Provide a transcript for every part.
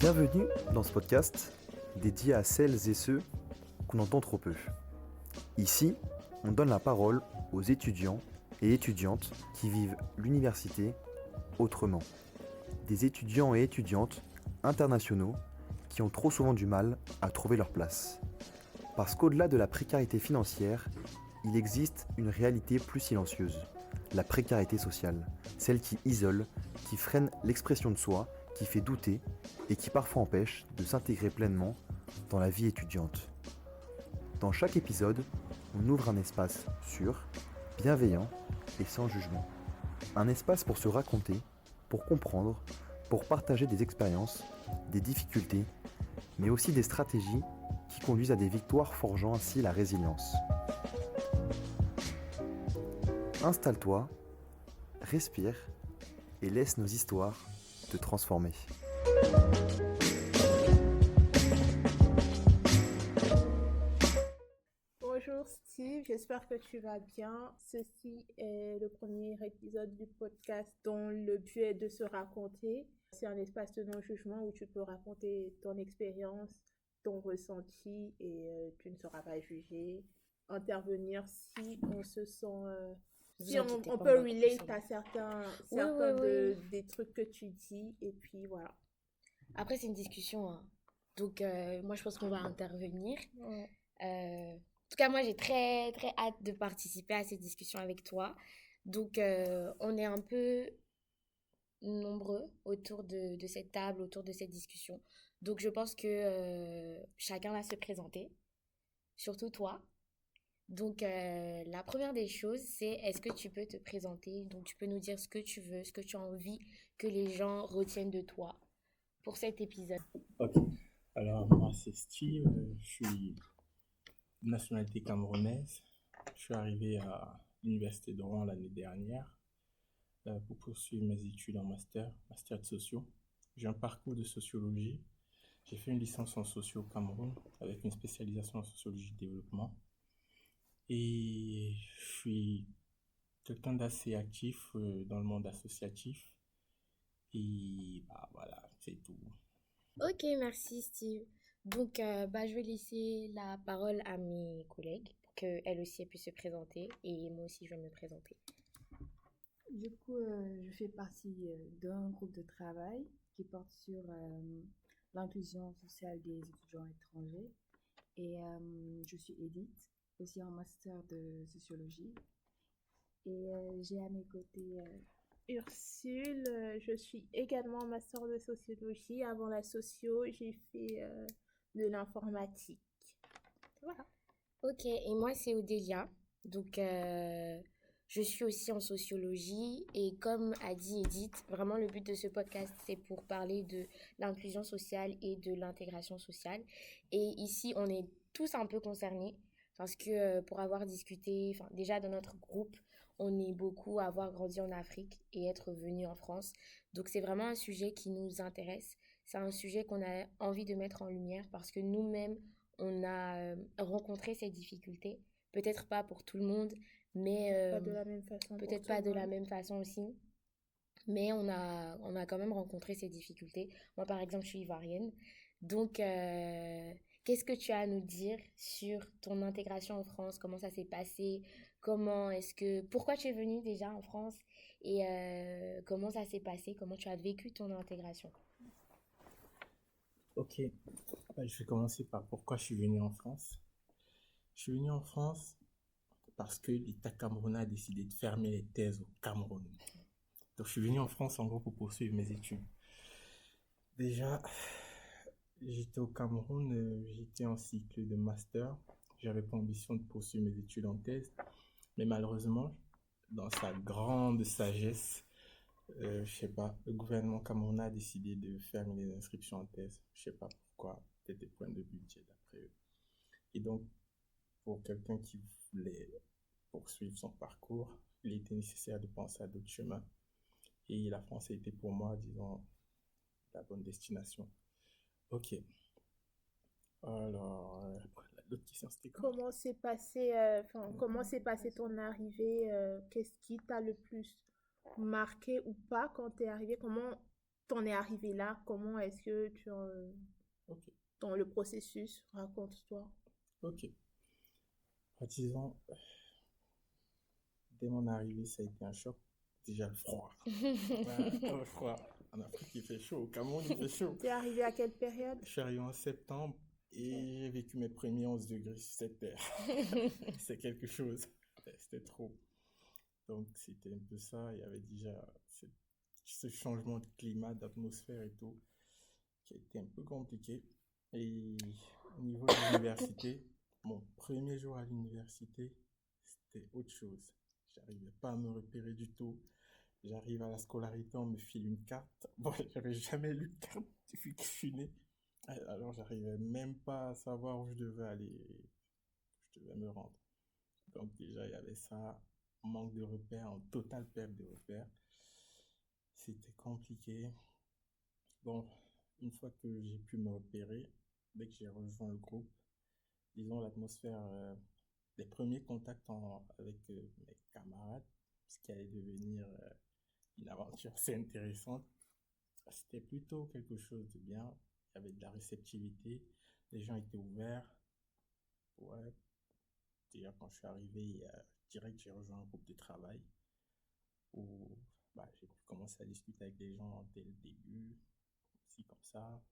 Bienvenue dans ce podcast dédié à celles et ceux qu'on entend trop peu. Ici, on donne la parole aux étudiants et étudiantes qui vivent l'université autrement. Des étudiants et étudiantes internationaux qui ont trop souvent du mal à trouver leur place. Parce qu'au-delà de la précarité financière, il existe une réalité plus silencieuse, la précarité sociale, celle qui isole, qui freine l'expression de soi, qui fait douter et qui parfois empêche de s'intégrer pleinement dans la vie étudiante. Dans chaque épisode, on ouvre un espace sûr, bienveillant et sans jugement. Un espace pour se raconter, pour comprendre, pour partager des expériences, des difficultés, mais aussi des stratégies qui conduisent à des victoires forgeant ainsi la résilience. Installe-toi, respire et laisse nos histoires te transformer. Bonjour Steve, j'espère que tu vas bien. Ceci est le premier épisode du podcast dont le but est de se raconter. C'est un espace de non-jugement où tu peux raconter ton expérience, ton ressenti et tu ne seras pas jugé. Intervenir si on se sent... si on peut relate à certains des trucs que tu dis et puis voilà. Après, c'est une discussion, hein. Donc, moi, je pense qu'on va intervenir. Ouais. En tout cas, moi, j'ai très, très hâte de participer à cette discussion avec toi. Donc, on est un peu nombreux autour de cette table, autour de cette discussion. Donc, je pense que chacun va se présenter, surtout toi. Donc, la première des choses, c'est est-ce que tu peux te présenter? Donc, tu peux nous dire ce que tu veux, ce que tu as envie que les gens retiennent de toi pour cet épisode. Ok, alors moi c'est Steve, je suis de nationalité camerounaise. Je suis arrivé à l'université de Rouen l'année dernière pour poursuivre mes études en master de socio. J'ai un parcours de sociologie. J'ai fait une licence en socio au Cameroun avec une spécialisation en sociologie de développement. Et je suis quelqu'un d'assez actif dans le monde associatif. Et voilà, c'est tout. Ok, merci Steve. Donc, je vais laisser la parole à mes collègues pour qu'elles aussi puissent se présenter et moi aussi je vais me présenter. Du coup, je fais partie d'un groupe de travail qui porte sur l'inclusion sociale des étudiants étrangers. Et je suis Edith, aussi en master de sociologie. Et j'ai à mes côtés Ursule, je suis également master de sociologie. Avant la socio, j'ai fait de l'informatique. Voilà. Ok, et moi c'est Odélia. Donc, je suis aussi en sociologie et comme a dit Edith, vraiment le but de ce podcast c'est pour parler de l'inclusion sociale et de l'intégration sociale. Et ici on est tous un peu concernés parce que pour avoir discuté, enfin déjà dans notre groupe, on est beaucoup à avoir grandi en Afrique et être venu en France. Donc c'est vraiment un sujet qui nous intéresse. C'est un sujet qu'on a envie de mettre en lumière parce que nous-mêmes on a rencontré ces difficultés. Peut-être pas pour tout le monde, mais Pas de la même façon. peut-être pas de la même façon aussi. Mais on a quand même rencontré ces difficultés. Moi, par exemple, je suis ivoirienne. Donc, qu'est-ce que tu as à nous dire sur ton intégration en France? Comment ça s'est passé? Pourquoi tu es venue déjà en France? Et comment ça s'est passé? Comment tu as vécu ton intégration? Ok, je vais commencer par pourquoi je suis venu en France. Je suis venu en France parce que l'État camerounais a décidé de fermer les thèses au Cameroun. Donc je suis venu en France en gros pour poursuivre mes études. Déjà, j'étais au Cameroun, j'étais en cycle de master. J'avais pas ambition de poursuivre mes études en thèse. Mais malheureusement, dans sa grande sagesse, je sais pas, le gouvernement camerounais a décidé de fermer les inscriptions en thèse. Je sais pas pourquoi, peut-être des points de budget d'après eux. Et donc, pour quelqu'un qui voulait poursuivre son parcours, il était nécessaire de penser à d'autres chemins. Et la France a été pour moi, disons, la bonne destination. Ok. Alors, l'autre question, c'était quoi? Comment s'est passé, comment s'est passé ton arrivée? Qu'est-ce qui t'a le plus marqué ou pas quand t'es arrivé? Comment t'en es arrivé là? Comment est-ce que Ok, dans le processus, raconte-toi. ok. Disons, dès mon arrivée, ça a été un choc. Déjà le froid. Ouais, le froid. En Afrique, il fait chaud. Au Cameroun, il fait chaud. T'es arrivé à quelle période? Je suis arrivé en septembre et j'ai vécu mes premiers 11 degrés sur cette terre. C'est quelque chose. C'était trop. Donc, c'était un peu ça. Il y avait déjà ce changement de climat, d'atmosphère et tout, qui a été un peu compliqué. Et au niveau de l'université, mon premier jour à l'université, c'était autre chose. J'arrivais pas à me repérer du tout. J'arrive à la scolarité, on me file une carte. Bon, j'avais jamais lu de carte depuis que je suis né. Alors, j'arrivais même pas à savoir où je devais aller, où je devais me rendre. Donc, déjà, il y avait ça, manque de repères, en totale perte de repères. C'était compliqué. Bon, une fois que j'ai pu me repérer, dès que j'ai rejoint le groupe, disons l'atmosphère, les premiers contacts avec mes camarades, ce qui allait devenir une aventure assez intéressante, c'était plutôt quelque chose de bien. Il y avait de la réceptivité, les gens étaient ouverts. Ouais, déjà quand je suis arrivé, direct j'ai rejoint un groupe de travail où j'ai pu commencer à discuter avec les gens dès le début, comme ça.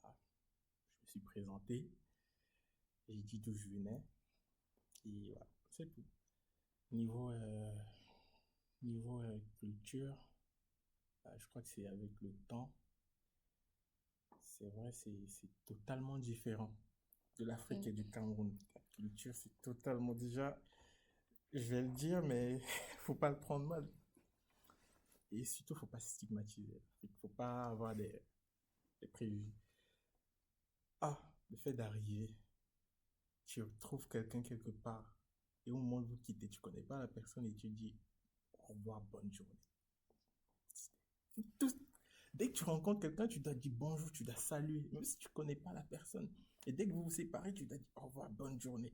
Ah, je me suis présenté, j'ai dit d'où je venais, et voilà, c'est tout. Niveau, culture, je crois que c'est avec le temps, c'est vrai, c'est totalement différent de l'Afrique et du Cameroun. La culture, c'est totalement déjà, je vais le dire, mais faut pas le prendre mal. Et surtout, faut pas se stigmatiser. Il faut pas avoir des préjugés. Ah, le fait d'arriver, tu trouves quelqu'un quelque part, et au moment où vous quittez, tu connais pas la personne et tu dis au revoir, bonne journée. Tout- Dès que tu rencontres quelqu'un, tu dois dire bonjour, tu dois saluer, même si tu connais pas la personne. Et dès que vous vous séparez, tu dois dire au revoir, bonne journée.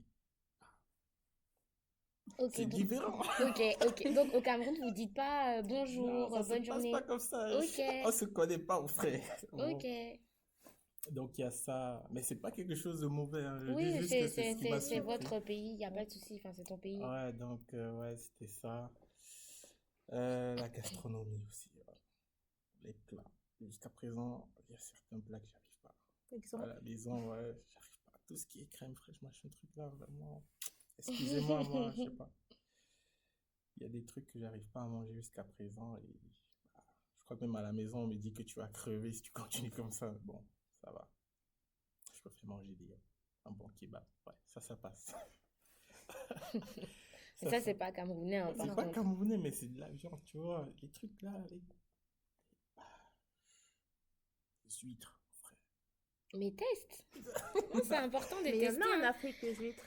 Ok, C'est donc, différent. ok. Donc, au Cameroun, vous dites pas Non, bonjour, ça se bonne passe pas journée. comme ça. Ok, On se connaît pas, au frère. ok. Bon. Donc il y a ça, mais c'est pas quelque chose de mauvais, hein. Je dis Oui, juste que c'est ce qui m'a c'est surpris. votre pays, il n'y a pas de souci, enfin, c'est ton pays. Ouais, donc ouais, c'était ça. La gastronomie aussi, ouais. Les plats. Jusqu'à présent, il y a certains plats que j'arrive pas. À Exemple. la maison, ouais, j'arrive pas. Tout ce qui est crème fraîche, machin, truc là, vraiment. Excusez-moi, moi, je sais pas. Il y a des trucs que j'arrive pas à manger jusqu'à présent et je crois que même à la maison, on me dit que tu vas crever si tu continues comme ça. Bon, ça va. Je préfère manger un bon kebab. Ouais, ça passe. Mais ça, c'est pas camerounais, hein, C'est par pas contre. camerounais, mais c'est de la viande, tu vois. Les trucs là, les huîtres, frère. Mais teste. C'est important de Mais il y en tester, a en hein. Afrique des huîtres.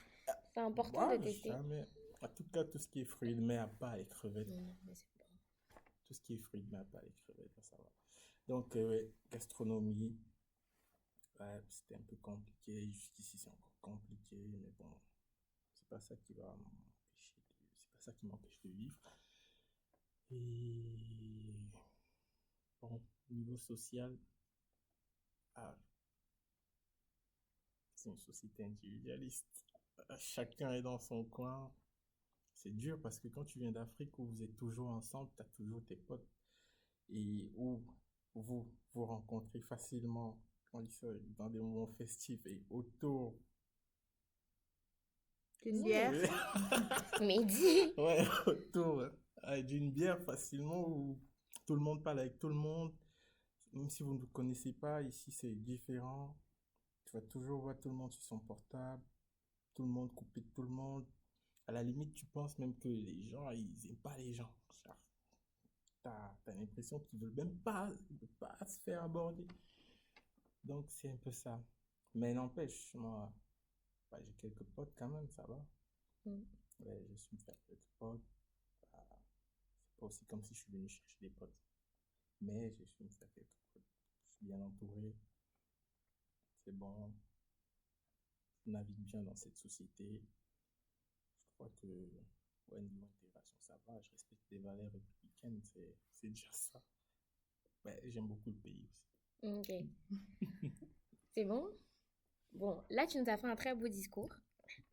C'est important de Moi, tester. jamais. En tout cas, tout ce qui est fruits de mer, pas les crevettes. Non, mais c'est bon. Tout ce qui est fruits de mer, pas les crevettes, ça va. Donc, ouais, gastronomie, ouais, c'était un peu compliqué. Jusqu'ici, c'est encore compliqué, mais bon, c'est pas ça qui va m'empêcher c'est pas ça qui m'empêche de vivre. Et bon, niveau social, ah, c'est une société individualiste. Chacun est dans son coin. C'est dur parce que quand tu viens d'Afrique où vous êtes toujours ensemble, tu as toujours tes potes et où vous rencontrez facilement on dit ça, dans des moments festifs et autour. Une bière. Oui. Mais dis. Ouais, autour d'une bière facilement où tout le monde parle avec tout le monde. Même si vous ne vous connaissez pas, ici c'est différent. Tu vas toujours voir tout le monde sur son portable, tout le monde coupé de tout le monde. À la limite, tu penses même que les gens, ils aiment pas les gens. T'as l'impression qu'ils veulent même pas se faire aborder. Donc, c'est un peu ça. Mais n'empêche, moi, j'ai quelques potes quand même, ça va. Mm. Ouais, je suis me faire quelques potes. C'est pas aussi comme si je suis venu chercher des potes. Mais je suis me faire quelques potes. Je suis bien entouré. C'est bon. Je navigue bien dans cette société. Je crois que, ouais, niveau intégration, ça va. Je respecte les valeurs républicaines. C'est déjà ça. ouais, j'aime beaucoup le pays aussi. Ok. C'est bon? Bon, là, tu nous as fait un très beau discours.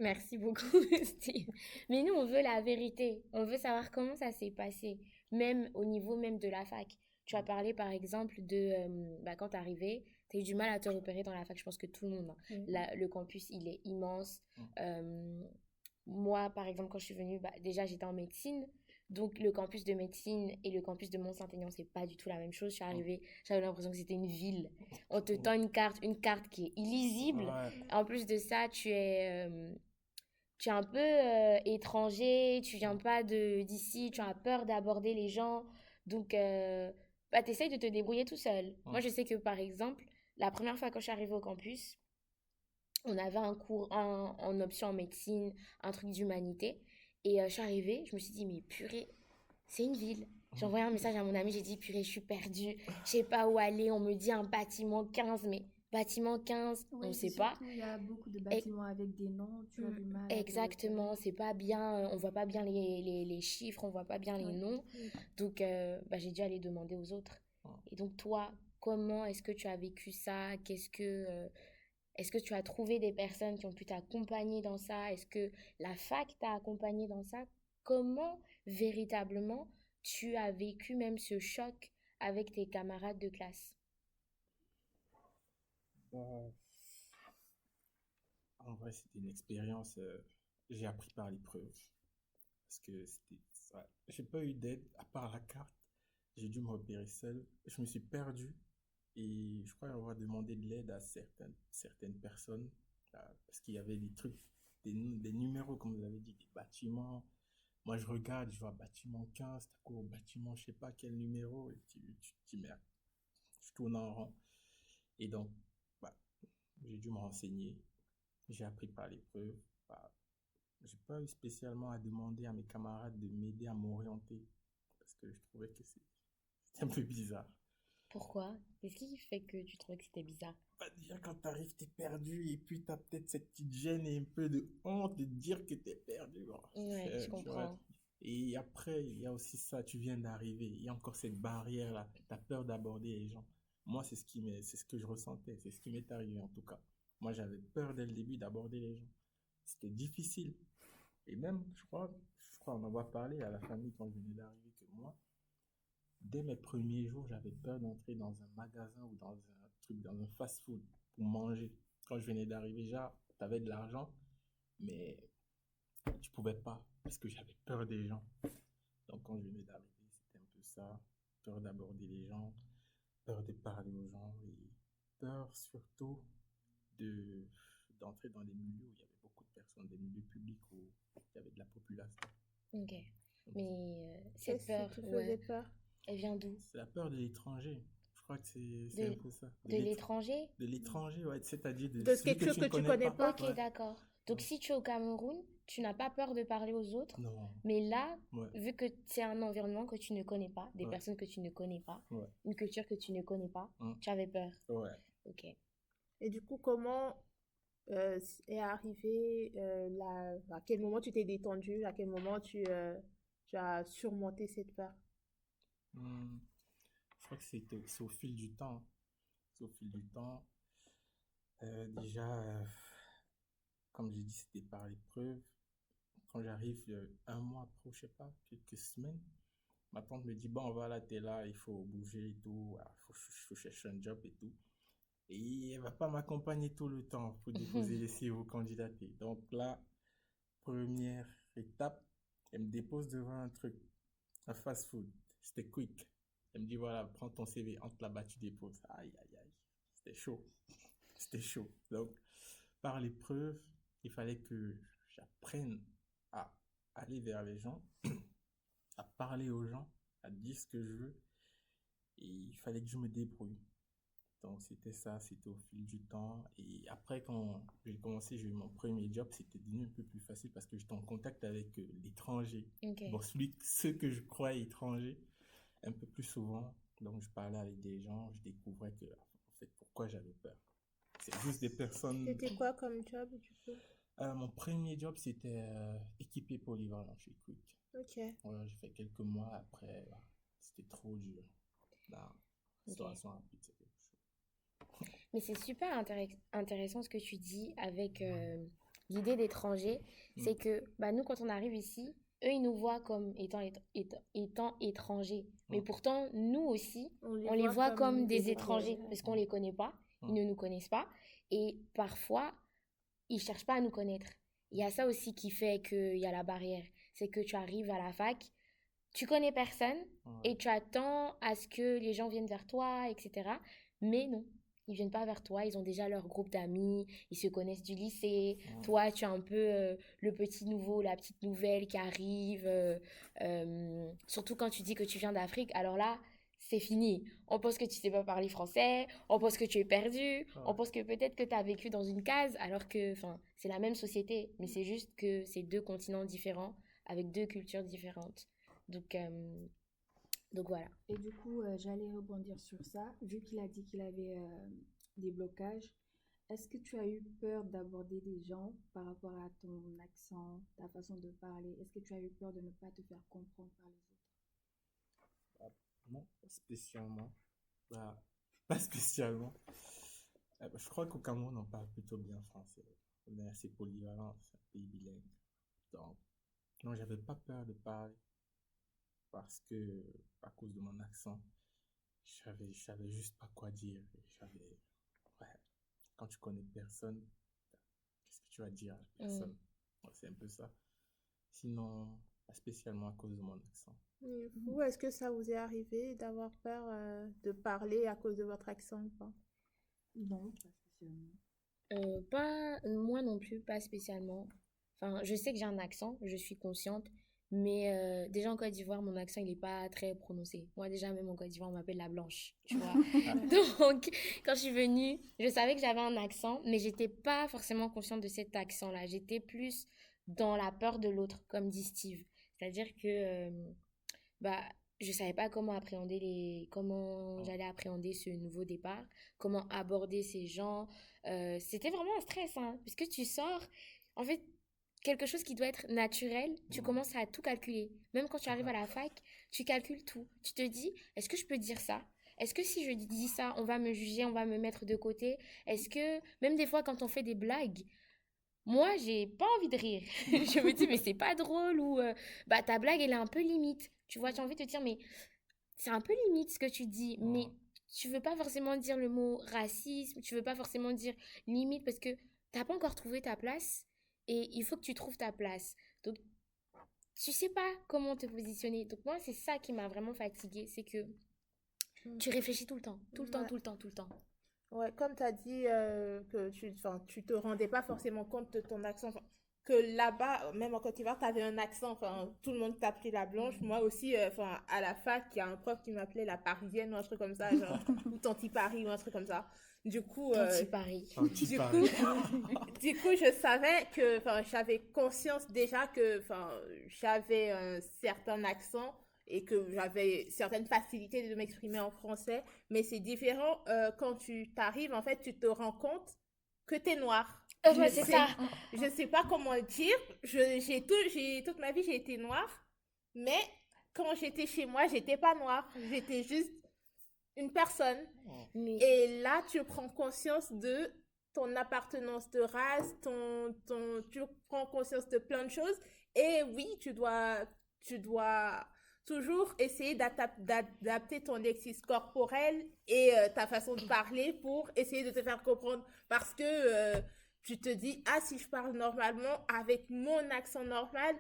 Merci beaucoup, Steve. Mais nous, on veut la vérité. On veut savoir comment ça s'est passé, même au niveau même de la fac. Tu as parlé, par exemple, de quand t'es arrivé, t'as eu du mal à te repérer dans la fac. Je pense que tout le monde, hein. Le campus, il est immense. Euh, Moi, par exemple, quand je suis venue, déjà, j'étais en médecine. Donc, le campus de médecine et le campus de Mont-Saint-Aignan, c'est pas du tout la même chose. Je suis arrivée, j'avais l'impression que c'était une ville. On te tend une carte qui est illisible. Ouais. En plus de ça, tu es un peu étranger, tu viens pas d'ici, tu as peur d'aborder les gens. Donc, tu essayes de te débrouiller tout seul. Moi, je sais que, par exemple, la première fois quand je suis arrivée au campus, on avait un cours en option en médecine, un truc d'humanité. Et je suis arrivée, je me suis dit, mais purée, c'est une ville. J'ai envoyé un message à mon ami, j'ai dit, purée, je suis perdue, je sais pas où aller. On me dit un bâtiment 15, mais bâtiment 15, on Oui, ne c'est sait pas. surtout, il y a beaucoup de Et- bâtiments avec des noms, tu as du mal à te Exactement, repérer. c'est pas bien, on voit pas bien les chiffres, on voit pas bien les Ouais. noms. Donc, j'ai dû aller demander aux autres. Et donc, toi, comment est-ce que tu as vécu ça? Est-ce que tu as trouvé des personnes qui ont pu t'accompagner dans ça? Est-ce que la fac t'a accompagné dans ça? Comment véritablement tu as vécu même ce choc avec tes camarades de classe? Bah, en vrai, c'était une expérience. J'ai appris par l'épreuve. Parce que c'était. Ouais, j'ai pas eu d'aide, à part la carte. J'ai dû me repérer seul. Je me suis perdu. Et je crois avoir demandé de l'aide à certaines personnes. Parce qu'il y avait des trucs, des numéros, comme vous avez dit, des bâtiments. Moi, je regarde, je vois bâtiment 15, t'as quoi au bâtiment, je sais pas quel numéro. Et tu te dis, merde, je tourne en rond. Et donc, bah, j'ai dû me renseigner. J'ai appris par l'épreuve. Bah, j'ai pas eu spécialement à demander à mes camarades de m'aider à m'orienter. Parce que je trouvais que c'était un peu bizarre. Pourquoi? Qu'est-ce qui fait que tu trouvais que c'était bizarre? Bah, déjà, quand t'arrives, t'es perdu. Et puis, t'as peut-être cette petite gêne et un peu de honte de dire que t'es perdu. Bon, Ouais, je tu vois. comprends. Et après, il y a aussi ça, tu viens d'arriver. Il y a encore cette barrière-là. T'as peur d'aborder les gens. Moi, c'est ce que je ressentais. C'est ce qui m'est arrivé, en tout cas. Moi, j'avais peur dès le début d'aborder les gens. C'était difficile. Et même, on en va parler à la famille quand je venais d'arriver que moi, dès mes premiers jours, j'avais peur d'entrer dans un magasin ou dans un truc, dans un fast-food pour manger. Quand je venais d'arriver, déjà, tu avais de l'argent, mais tu pouvais pas parce que j'avais peur des gens. Donc, quand je venais d'arriver, c'était un peu ça. Peur d'aborder les gens, peur de parler aux gens et peur surtout de d'entrer dans des milieux où il y avait beaucoup de personnes, des milieux publics où il y avait de la population. Ok. Donc, Mais cette Qu'est-ce peur, qui te ouais, faisait peur? elle vient d'où? c'est la peur de l'étranger. Je crois que c'est un De, peu ça. de l'étranger? De l'étranger, ouais, c'est-à-dire de De celui quelque que chose tu que ne tu connais connais pas. pas? Ok, Ouais. d'accord. Donc, si tu es au Cameroun, tu n'as pas peur de parler aux autres, Non, mais là, ouais, vu que c'est un environnement que tu ne connais pas, des ouais, personnes que tu ne connais pas, ouais, une culture que tu ne connais pas, tu avais peur. ouais. Ok. Et du coup, comment est arrivé à quel moment tu t'es détendu? À quel moment tu as surmonté cette peur? Hmm, Je crois que c'est au fil du temps. C'est au fil du temps. Déjà, comme j'ai dit, c'était par l'épreuve. Quand j'arrive un mois après, je sais pas, quelques semaines, ma tante me dit, bon, voilà, t'es là, il faut bouger et tout, faut chercher un job et tout. Et elle va pas m'accompagner tout le temps pour déposer les CV candidater. Donc là, première étape, elle me dépose devant un truc, un fast-food. C'était quick. Elle me dit, voilà, prends ton CV, entre là-bas, tu déposes. Aïe, aïe, aïe. C'était chaud. C'était chaud. Donc, par l'épreuve, il fallait que j'apprenne à aller vers les gens, à parler aux gens, à dire ce que je veux. Et il fallait que je me débrouille. Donc, c'était ça, c'était au fil du temps. Et après, quand j'ai commencé, j'ai eu mon premier job, c'était devenu un peu plus facile parce que j'étais en contact avec l'étranger. Ok. Bon, ceux que je croyais étrangers, un peu plus souvent. Donc, je parlais avec des gens, je découvrais que, en fait, pourquoi j'avais peur. C'est juste des personnes. C'était quoi comme job du coup? Mon premier job, c'était équipé polyvalent chez Quick. Ok. Voilà, j'ai fait quelques mois après, c'était trop dur. Non. Restauration rapide, c'est quelque chose. Mais c'est super intéressant ce que tu dis avec l'idée d'étranger. C'est que bah, nous, quand on arrive ici, eux, ils nous voient comme étant étrangers. Mais pourtant, nous aussi, on les voit comme des étrangers parce qu'on ne les connaît pas, ils ne nous connaissent pas. Et parfois, ils ne cherchent pas à nous connaître. Il y a ça aussi qui fait qu'il y a la barrière. C'est que tu arrives à la fac, tu connais personne et tu attends à ce que les gens viennent vers toi, etc. Mais non, ils viennent pas vers toi. Ils ont déjà leur groupe d'amis, ils se connaissent du lycée. Toi, tu es un peu le petit nouveau, la petite nouvelle qui arrive. Surtout quand tu dis que tu viens d'Afrique. Alors là, c'est fini. On pense que tu sais pas parler français, on pense que tu es perdu, on pense que peut-être que tu as vécu dans une case, alors que c'est la même société, mais c'est juste que c'est deux continents différents, avec deux cultures différentes. Donc voilà. Et du coup, j'allais rebondir sur ça. Vu qu'il a dit qu'il avait des blocages, est-ce que tu as eu peur d'aborder des gens par rapport à ton accent, ta façon de parler? Est-ce que tu as eu peur de ne pas te faire comprendre par les autres? Non, pas spécialement. Bah, pas spécialement. Je crois qu'au Cameroun, on parle plutôt bien français. On est assez polyvalent, c'est un pays bilingue. Donc, non, j'avais pas peur de parler parce que, à cause de mon accent, je savais juste pas quoi dire. Ouais, quand tu connais personne, qu'est-ce que tu vas dire à la personne? Ouais, c'est un peu ça. Sinon, pas spécialement à cause de mon accent. Ou est-ce que ça vous est arrivé d'avoir peur de parler à cause de votre accent ou pas? Non, pas spécialement. Moi non plus, pas spécialement. Enfin, je sais que j'ai un accent, je suis consciente, mais déjà en Côte d'Ivoire, mon accent, il n'est pas très prononcé. Moi, déjà, même en Côte d'Ivoire, on m'appelle la blanche, tu vois. Donc, quand je suis venue, je savais que j'avais un accent, mais j'étais pas forcément consciente de cet accent-là. J'étais plus dans la peur de l'autre, comme dit Steve. C'est-à-dire que je savais pas comment j'allais appréhender ce nouveau départ, comment aborder ces gens. C'était vraiment un stress, hein, parce que tu sors, en fait, quelque chose qui doit être naturel, tu commences à tout calculer. Même quand tu arrives à la fac, tu calcules tout. Tu te dis, est-ce que je peux dire ça? Est-ce que si je dis ça, on va me juger, on va me mettre de côté? Est-ce que, même des fois, quand on fait des blagues, moi, j'ai pas envie de rire. Je me dis, mais c'est pas drôle ou ta blague, elle est un peu limite. Tu vois, j'ai envie de te dire, mais c'est un peu limite ce que tu dis, mais tu veux pas forcément dire le mot racisme, tu veux pas forcément dire limite parce que t'as pas encore trouvé ta place et il faut que tu trouves ta place. Donc, tu sais pas comment te positionner. Donc, moi, c'est ça qui m'a vraiment fatiguée, c'est que tu réfléchis tout le temps, tout le temps, tout le temps, tout le temps. Ouais, comme tu as dit que tu te rendais pas forcément compte de ton accent, que là-bas, même en Côte d'Ivoire, tu avais un accent, tout le monde t'appelait la blanche. Moi aussi, à la fac, il y a un prof qui m'appelait la parisienne ou un truc comme ça, genre, ou Tanti Paris ou un truc comme ça. Du coup, Tanti Paris. du coup, je savais que, j'avais conscience déjà que, j'avais un certain accent et que j'avais certaines facilités de m'exprimer en français, mais c'est différent quand tu t'arrives, en fait, tu te rends compte que t'es noir. C'est ça. Je sais pas comment le dire. Toute ma vie, j'ai été noire, mais quand j'étais chez moi, j'étais pas noire. J'étais juste une personne. Et là, tu prends conscience de ton appartenance de race, tu prends conscience de plein de choses. Et oui, tu dois toujours essayer d'adapter ton lexique corporel et ta façon de parler pour essayer de te faire comprendre. Parce que tu te dis, si je parle normalement avec mon accent normal,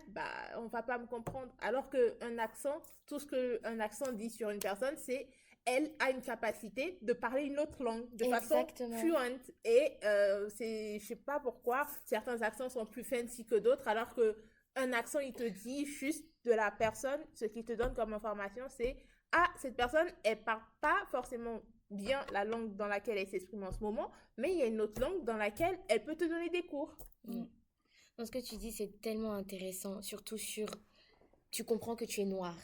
on va pas me comprendre. Alors qu'un accent, tout ce qu'un accent dit sur une personne, c'est elle a une capacité de parler une autre langue de façon fluente. Et je sais pas pourquoi certains accents sont plus fancy que d'autres, alors que un accent, il te dit juste de la personne, ce qu'il te donne comme information, c'est cette personne, elle parle pas forcément bien la langue dans laquelle elle s'exprime en ce moment, mais il y a une autre langue dans laquelle elle peut te donner des cours. Donc, ce que tu dis, c'est tellement intéressant, surtout tu comprends que tu es noir.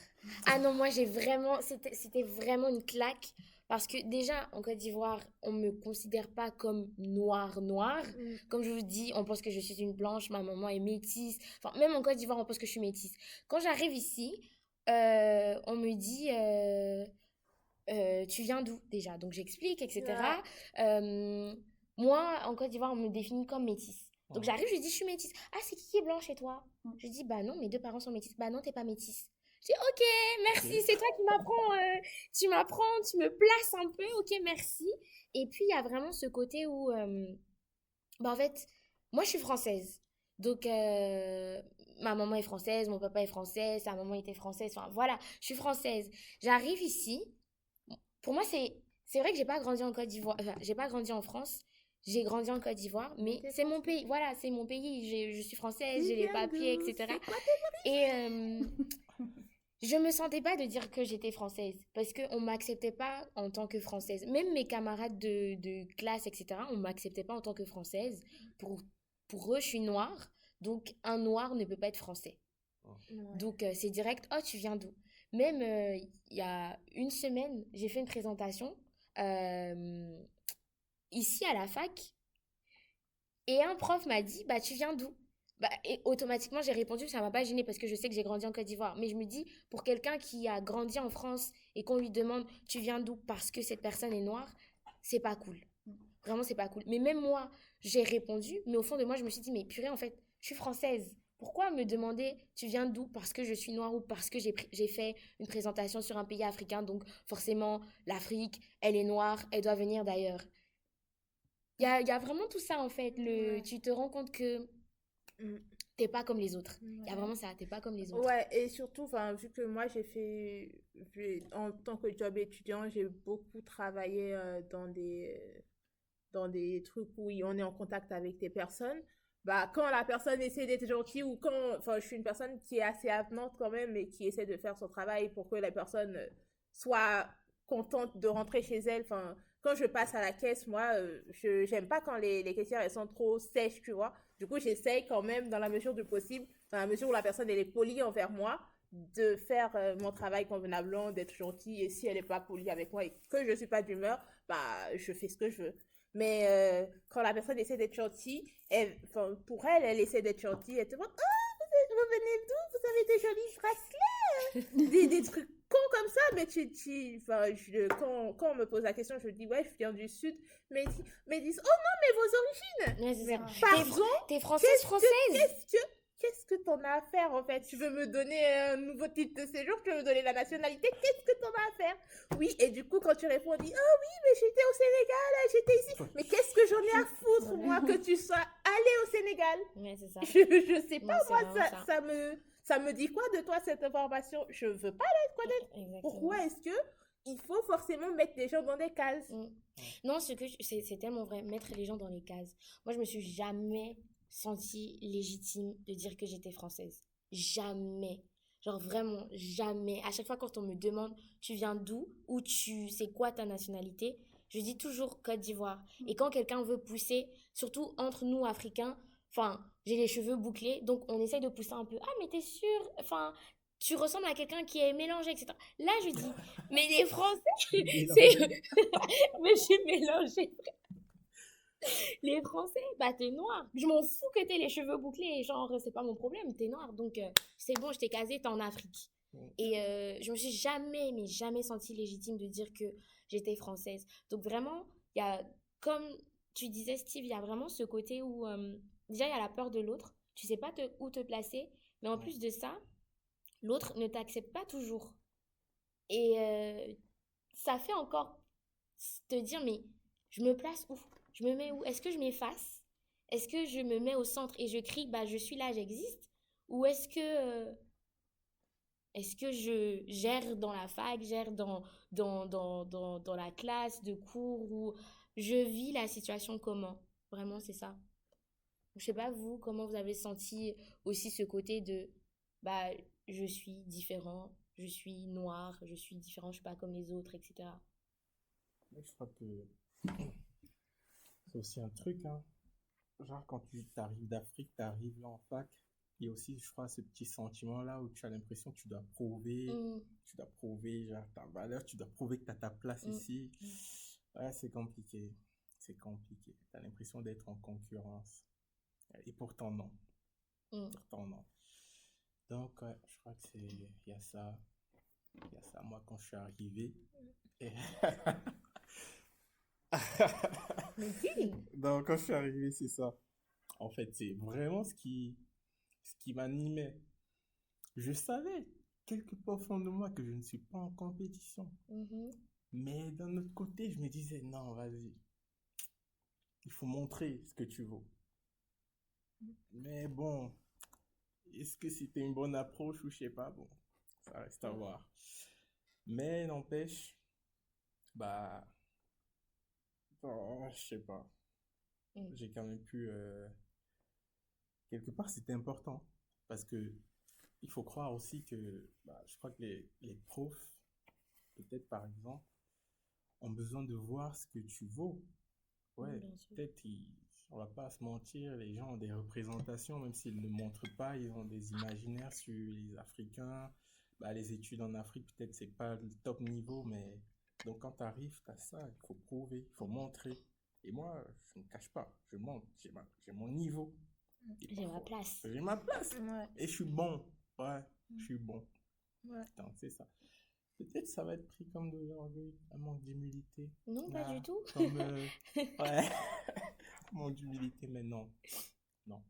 Ah non, moi, c'était vraiment une claque. Parce que déjà, en Côte d'Ivoire, on ne me considère pas comme noire. Comme je vous dis, on pense que je suis une blanche, ma maman est métisse. Enfin, même en Côte d'Ivoire, on pense que je suis métisse. Quand j'arrive ici, on me dit... tu viens d'où déjà? Donc j'explique, etc. Ouais. Moi, en Côte d'Ivoire, on me définit comme métisse. Donc Ouais. j'arrive, je dis, je suis métisse. Ah, c'est qui est blanc chez toi? Mm. Je dis, bah non, mes 2 parents sont métis. Bah non, t'es pas métisse. Je dis, ok, merci, Ok. c'est toi qui m'apprends, tu me places un peu, ok, merci. Et puis il y a vraiment ce côté où, bah en fait, moi je suis française. Donc ma maman est française, mon papa est français, sa maman était française, enfin voilà, je suis française. J'arrive ici, pour moi c'est vrai que j'ai pas grandi en Côte d'Ivoire, enfin, j'ai pas grandi en France. J'ai grandi en Côte d'Ivoire, mais T'es c'est mon française. pays. Voilà, c'est mon pays. Je suis française, Tu j'ai les viens papiers, d'où? etc. C'est quoi Et je me sentais pas de dire que j'étais française parce qu'on m'acceptait pas en tant que française. Même mes camarades de classe, etc., on m'acceptait pas en tant que française. Pour, pour eux, je suis noire, donc un noir ne peut pas être français. Ouais. Donc c'est direct, oh, tu viens d'où? Même il y a une semaine, j'ai fait une présentation euh, ici à la fac et un prof m'a dit, bah tu viens d'où? Bah, et automatiquement, j'ai répondu, ça m'a pas gênée parce que je sais que j'ai grandi en Côte d'Ivoire. Mais je me dis, pour quelqu'un qui a grandi en France et qu'on lui demande, tu viens d'où parce que cette personne est noire, c'est pas cool. Vraiment, c'est pas cool. Mais même moi, j'ai répondu, mais au fond de moi, je me suis dit, mais purée, en fait, je suis française. Pourquoi me demander, tu viens d'où parce que je suis noire ou parce que j'ai fait une présentation sur un pays africain, donc forcément, l'Afrique, elle est noire, elle doit venir d'ailleurs. Il y a vraiment tout ça, en fait. Ouais. Tu te rends compte que Mm. t'es pas comme les autres. Il y a Ouais. vraiment ça, t'es pas comme les autres. Ouais, et surtout, enfin, vu que moi, en tant que job étudiant, j'ai beaucoup travaillé dans des trucs où on est en contact avec des personnes. Bah, quand la personne essaie d'être gentille ou quand, enfin, je suis une personne qui est assez avenante quand même et qui essaie de faire son travail pour que la personne soit contente de rentrer chez elle. Enfin, quand je passe à la caisse, moi, j'aime pas quand les caissières, elles sont trop sèches, tu vois. Du coup, j'essaye quand même, dans la mesure du possible, dans la mesure où la personne, elle est polie envers moi, de faire mon travail convenablement, d'être gentille. Et si elle n'est pas polie avec moi et que je suis pas d'humeur, bah, je fais ce que je veux. Mais quand la personne essaie d'être gentille, pour elle, elle essaie d'être gentille. Elle te demande, oh, vous venez d'où? Vous avez des jolis bracelets? Des trucs cons comme ça. Mais quand on me pose la question, je dis, ouais, je viens du sud. Mais ils disent, oh non, mais vos origines. Ouais, c'est Mais ça. pardon, T'es française, française. qu'est-ce que t'en as à faire en fait? Tu veux me donner un nouveau titre de séjour? Tu veux me donner la nationalité? Qu'est-ce que t'en as à faire? Oui, et du coup, quand tu réponds, on dit, oh oui, mais j'étais au Sénégal, j'étais ici. Mais qu'est-ce que j'en ai à foutre, moi, que tu sois allé au Sénégal? Ouais, c'est ça. Je sais pas, Non, c'est moi, vraiment ça. ça me dit quoi de toi cette information? Je veux pas la connaître. Exactement. Pourquoi est-ce que il faut forcément mettre des gens dans des cases? Non, c'est tellement vrai, mettre les gens dans les cases. Moi, je me suis jamais sentie légitime de dire que j'étais française. Jamais. Genre vraiment, jamais. À chaque fois quand on me demande, tu viens d'où ou c'est quoi ta nationalité, je dis toujours Côte d'Ivoire. Et quand quelqu'un veut pousser, surtout entre nous Africains, enfin, j'ai les cheveux bouclés, donc on essaye de pousser un peu. Ah, mais t'es sûr? Enfin, tu ressembles à quelqu'un qui est mélangé, etc. Là, je dis, mais les Français, c'est mais j'ai mélangé. Les Français, bah t'es noir. Je m'en fous que t'aies les cheveux bouclés. Genre, c'est pas mon problème, t'es noir. Donc, c'est bon, je t'ai casé, t'es en Afrique. Et je me suis jamais, mais jamais sentie légitime de dire que j'étais française. Donc, vraiment, il y a, comme tu disais, Steve, il y a vraiment ce côté où, déjà, il y a la peur de l'autre. Tu sais pas où te placer. Mais en plus de ça, l'autre ne t'accepte pas toujours. Et ça fait encore te dire, mais je me place où? Je me mets où? Est-ce que je m'efface? Est-ce que je me mets au centre et je crie, bah je suis là, j'existe? Ou est-ce que je gère dans la fac, gère dans la classe de cours, ou je vis la situation comment? Vraiment, c'est ça. Je sais pas vous, comment vous avez senti aussi ce côté de, bah je suis différent, je suis noir, je suis différent, je suis pas comme les autres, etc. Moi, je crois que c'est aussi un truc, hein. Genre, quand tu t'arrives d'Afrique, tu arrives là en fac, il y a aussi, je crois, ce petit sentiment-là où tu as l'impression que tu dois prouver, genre, ta valeur, tu dois prouver que tu as ta place ici. Ouais, c'est compliqué. C'est compliqué. Tu as l'impression d'être en concurrence. Et pourtant, non. Pourtant, non. Donc, ouais, je crois que il y a ça. Il y a ça, moi, quand je suis arrivé. Et... Mais dis. Donc, quand je suis arrivé, c'est ça. En fait, c'est vraiment ce qui m'animait. Je savais, quelque part au fond de moi, que je ne suis pas en compétition. Mhm. Mais d'un autre côté, je me disais, non, vas-y, il faut montrer ce que tu vaux. Mais bon, est-ce que c'était une bonne approche ou je sais pas, bon, ça reste à voir. Mais n'empêche, bah, je sais pas, Mm. j'ai quand même pu, quelque part, c'était important parce que il faut croire aussi que, bah, je crois que les profs, peut-être par exemple, ont besoin de voir ce que tu vaux. Ouais, Bien sûr. peut-être, on va pas se mentir, les gens ont des représentations, même s'ils ne montrent pas, ils ont des imaginaires sur les Africains. Bah, les études en Afrique, peut-être c'est pas le top niveau, mais donc quand tu arrives, tu as ça, il faut prouver, il faut montrer. Et moi, je ne cache pas, je montre, j'ai mon niveau. Et J'ai ma parfois, place. j'ai ma place. Ouais. Et je suis bon. Ouais, je suis bon. Ouais. Donc, c'est ça. Peut-être ça va être pris comme de l'orgueil, un manque d'humilité. Non, pas du tout. Comme, ouais, manque d'humilité, mais non. Non.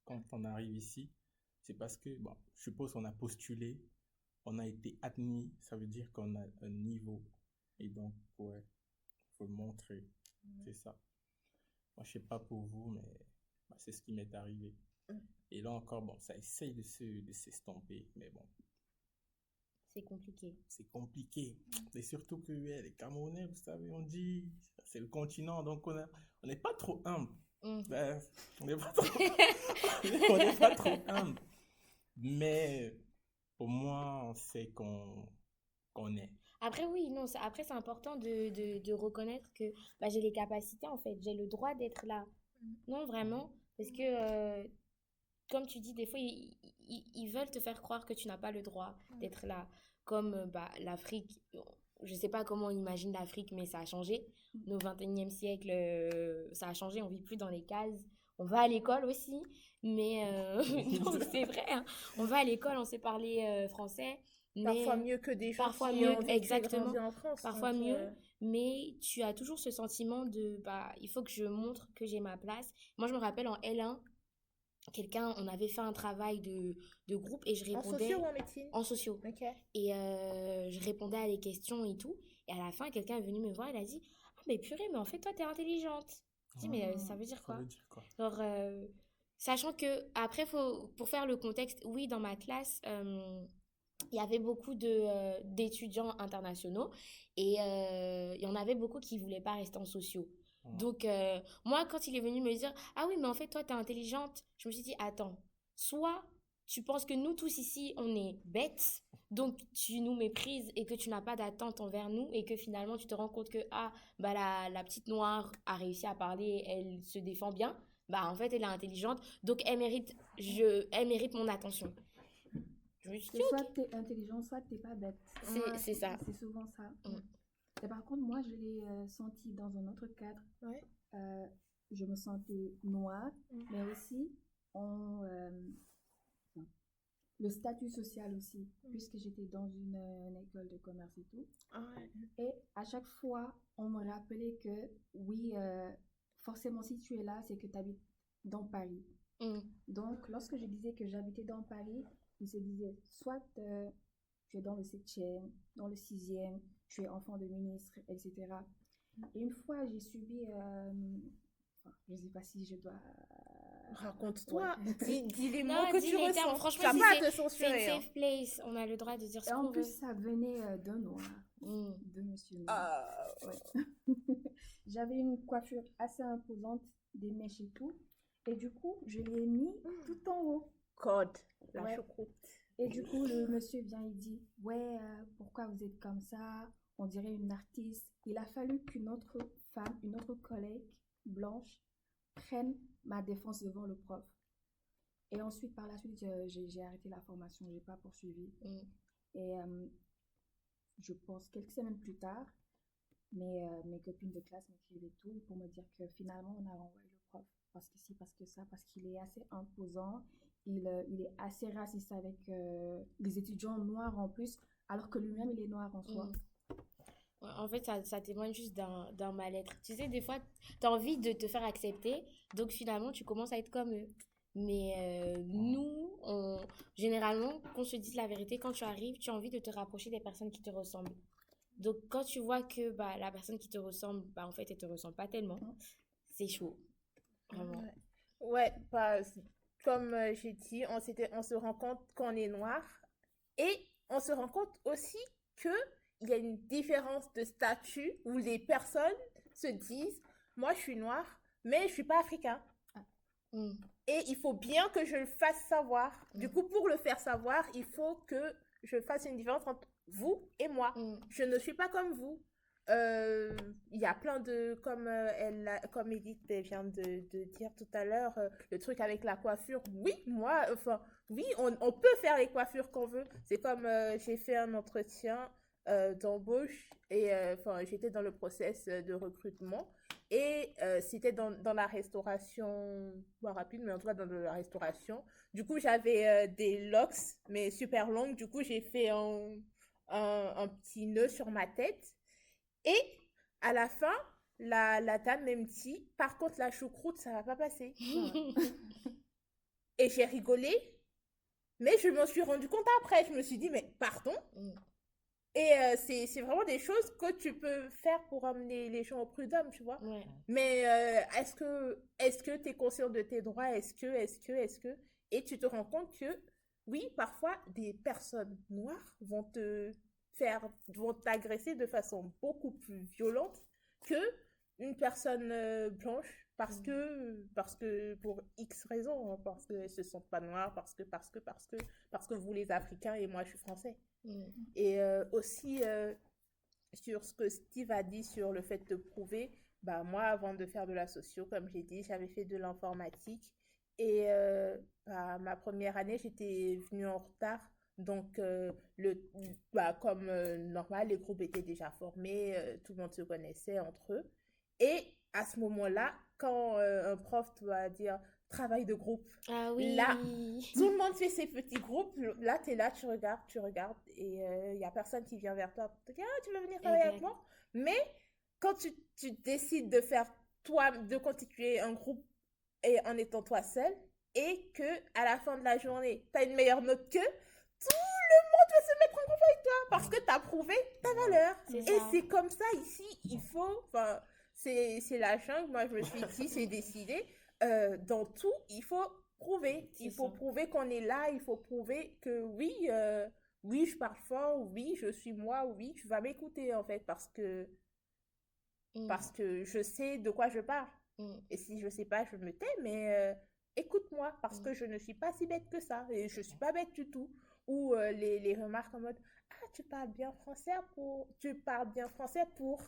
Quand on arrive ici, c'est parce que, bon, je suppose qu'on a postulé, on a été admis, ça veut dire qu'on a un niveau. Et donc, ouais, faut le montrer. C'est ça. Moi, je sais pas pour vous, mais bah, c'est ce qui m'est arrivé. Et là encore, bon, ça essaye de s'estomper, mais bon, C'est compliqué. c'est compliqué. Et surtout que ouais, les Camerounais, vous savez, on dit, c'est le continent, donc on n'est pas trop humble. Mm. Ben, on n'est pas trop, on n'est pas trop humble. Mais au moins, on sait qu'on est. Après, oui, non, après, c'est important de reconnaître que bah, j'ai les capacités, en fait. J'ai le droit d'être là. Non, vraiment. Parce que, comme tu dis, des fois, ils veulent te faire croire que tu n'as pas le droit d'être là. Comme bah, l'Afrique, je sais pas comment on imagine l'Afrique, mais ça a changé. Au 21e siècle, ça a changé. On vit plus dans les cases. On va à l'école aussi. Mais non, c'est vrai, hein. On va à l'école, on sait parler français. Parfois Mais mieux que des gens parfois qui ont mieux, vécu et exactement. grandi en France. Parfois Donc, mieux. Mais tu as toujours ce sentiment de, bah, il faut que je montre que j'ai ma place. Moi, je me rappelle en L1, on avait fait un travail de groupe et je en répondais socio ou en médecine? en sociaux. Ok. Et je répondais à des questions et tout. Et à la fin, quelqu'un est venu me voir, il a dit, ah, mais purée, mais en fait, toi, t'es intelligente. Je dis, mais ça veut dire Ça quoi? veut dire quoi? Genre, sachant que, après, pour faire le contexte, oui, dans ma classe, il y avait beaucoup d'étudiants internationaux et il y en avait beaucoup qui voulaient pas rester en sociaux. Donc, moi, quand il est venu me dire, ah oui, mais en fait, toi, t'es intelligente, je me suis dit, attends, soit tu penses que nous tous ici, on est bêtes, donc tu nous méprises et que tu n'as pas d'attente envers nous et que finalement, tu te rends compte que, ah, bah, la petite noire a réussi à parler, elle se défend bien, bah, en fait, elle est intelligente, donc elle mérite mon attention. Je me suis dit, C'est soit ok. tu es intelligent, soit tu n'es pas bête. C'est ça. C'est souvent ça. Mm. Et par contre, moi, je l'ai senti dans un autre cadre. Ouais. Je me sentais noire, mais aussi non, le statut social aussi, puisque j'étais dans une école de commerce et tout. Ouais. Et à chaque fois, on me rappelait que oui, forcément, si tu es là, c'est que tu habites dans Paris. Mm. Donc, lorsque je disais que j'habitais dans Paris, ils se disaient soit tu es dans le 7e, dans le 6e, tu es enfant de ministre, etc. Et une fois, j'ai subi, je ne sais pas si je dois... Raconte-toi. Ouais. Dis les Non, mots que dis tu les ressens. termes. Franchement, Tu n'as si pas à te c'est une censurer. Hein. safe place, on a le droit de dire ce Et en qu'on veut. plus, ça venait d'un noir, Mm. de monsieur noir. Ah. Ouais. J'avais une coiffure assez imposante, des mèches et tout. Et du coup, je l'ai mis tout en haut. Code. La Ouais. choucroute. Et du coup, le monsieur vient, il dit, ouais, pourquoi vous êtes comme ça? On dirait une artiste. Il a fallu qu'une autre femme, une autre collègue blanche, prenne ma défense devant le prof. Et ensuite, par la suite, j'ai arrêté la formation, j'ai pas poursuivi. Mm. Et je pense quelques semaines plus tard, mes copines de classe m'écrivaient tout pour me dire que finalement, on a renvoyé le prof. Parce que si, parce que ça, parce qu'il est assez imposant. Il est assez raciste avec les étudiants noirs en plus, alors que lui-même, il est noir en soi. Ouais, en fait, ça témoigne juste d'un mal-être. Tu sais, des fois, tu as envie de te faire accepter, donc finalement, tu commences à être comme eux. Mais nous, généralement, qu'on se dise la vérité, quand tu arrives, tu as envie de te rapprocher des personnes qui te ressemblent. Donc, quand tu vois que bah, la personne qui te ressemble, bah, en fait, elle te ressemble pas tellement, c'est chaud. Vraiment. Ouais, comme j'ai dit, on se rend compte qu'on est noir et on se rend compte aussi que il y a une différence de statut où les personnes se disent, moi je suis noire, mais je suis pas africain. Mm. Et il faut bien que je le fasse savoir. Du coup, pour le faire savoir, il faut que je fasse une différence entre vous et moi. Je ne suis pas comme vous. Il y a plein de, comme Edith vient de dire tout à l'heure, le truc avec la coiffure. Oui, moi, enfin, oui, on peut faire les coiffures qu'on veut. C'est comme j'ai fait un entretien d'embauche et enfin, j'étais dans le process de recrutement. Et c'était dans la restauration, pas rapide, mais en tout cas dans la restauration. Du coup, j'avais des locks, mais super longues. Du coup, j'ai fait un petit nœud sur ma tête. Et à la fin, la dame me dit, par contre, la choucroute, ça va pas passer. Et j'ai rigolé, mais je me suis rendu compte après. Je me suis dit, mais pardon? Et c'est vraiment des choses que tu peux faire pour amener les gens au prud'homme, tu vois. Ouais. Mais est-ce que tu es conscient de tes droits? Est-ce que? Et tu te rends compte que, oui, parfois, des personnes noires vont t'agresser de façon beaucoup plus violente que une personne blanche parce que pour X raisons, hein, parce qu'elles se sentent pas noires, parce que vous les Africains et moi je suis français. Et aussi sur ce que Steve a dit sur le fait de prouver, bah moi avant de faire de la socio, comme j'ai dit, j'avais fait de l'informatique et bah, ma première année j'étais venue en retard. Donc, comme normal, les groupes étaient déjà formés, tout le monde se connaissait entre eux. Et à ce moment-là, quand un prof doit dire travail de groupe, Ah oui. là, tout le monde fait ses petits groupes. Là, tu es là, tu regardes, et il n'y a personne qui vient vers toi pour te dire, ah, tu veux venir travailler avec moi? Mais quand tu décides de constituer un groupe et en étant toi seul, et que à la fin de la journée, tu as une meilleure note qu'eux, tout le monde va se mettre en groupe avec toi parce que tu as prouvé ta valeur. Et c'est comme ça ici, enfin, c'est la jungle, moi je me suis dit, c'est décidé. Dans tout, il faut prouver. Il faut prouver qu'on est là, il faut prouver que oui, oui, je parle fort, oui, je suis moi, oui, tu vas m'écouter en fait parce que je sais de quoi je parle. Et si je sais pas, je me tais, mais écoute-moi parce que je ne suis pas si bête que ça et je suis pas bête du tout. Ou les remarques en mode ah, tu parles bien français pour.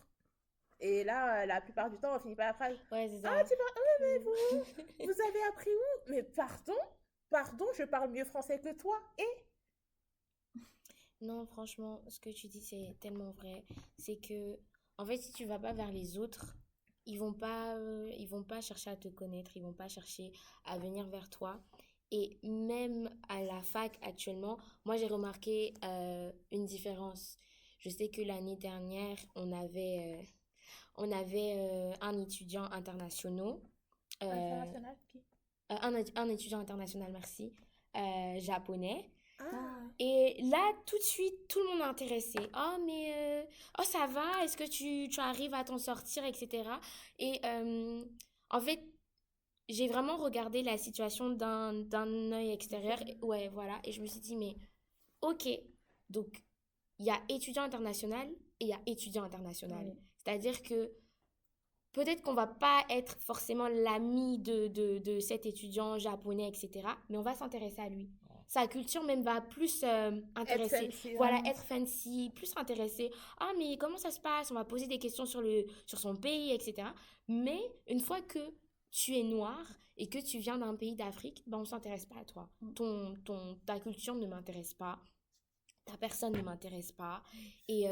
Et là, la plupart du temps, on finit par la phrase. Ouais, c'est ça. Ah, tu parles. Mais vous avez appris où? Mais pardon, je parle mieux français que toi. Et non, franchement, ce que tu dis, c'est tellement vrai. C'est que, en fait, si tu vas pas vers les autres, ils vont pas chercher à te connaître, ils vont pas chercher à venir vers toi. Et même à la fac actuellement, moi j'ai remarqué une différence. Je sais que l'année dernière, on avait un étudiant international. international qui? Un étudiant international, merci, japonais. Ah. Et là, tout de suite, tout le monde est intéressé. Oh, mais oh, ça va, est-ce que tu arrives à t'en sortir, etc. Et en fait, j'ai vraiment regardé la situation d'un œil extérieur. Ouais, voilà. Et je me suis dit, mais ok, donc il y a étudiant international et il y a étudiant international. C'est-à-dire que peut-être qu'on va pas être forcément l'ami de cet étudiant japonais, etc. Mais on va s'intéresser à lui. Sa culture même va plus intéresser. Être fancy, voilà, être fancy, plus intéressé. Ah, mais comment ça se passe? On va poser des questions sur son pays, etc. Mais une fois que tu es noir et que tu viens d'un pays d'Afrique, ben on s'intéresse pas à toi. Ta culture ne m'intéresse pas. Ta personne ne m'intéresse pas. Et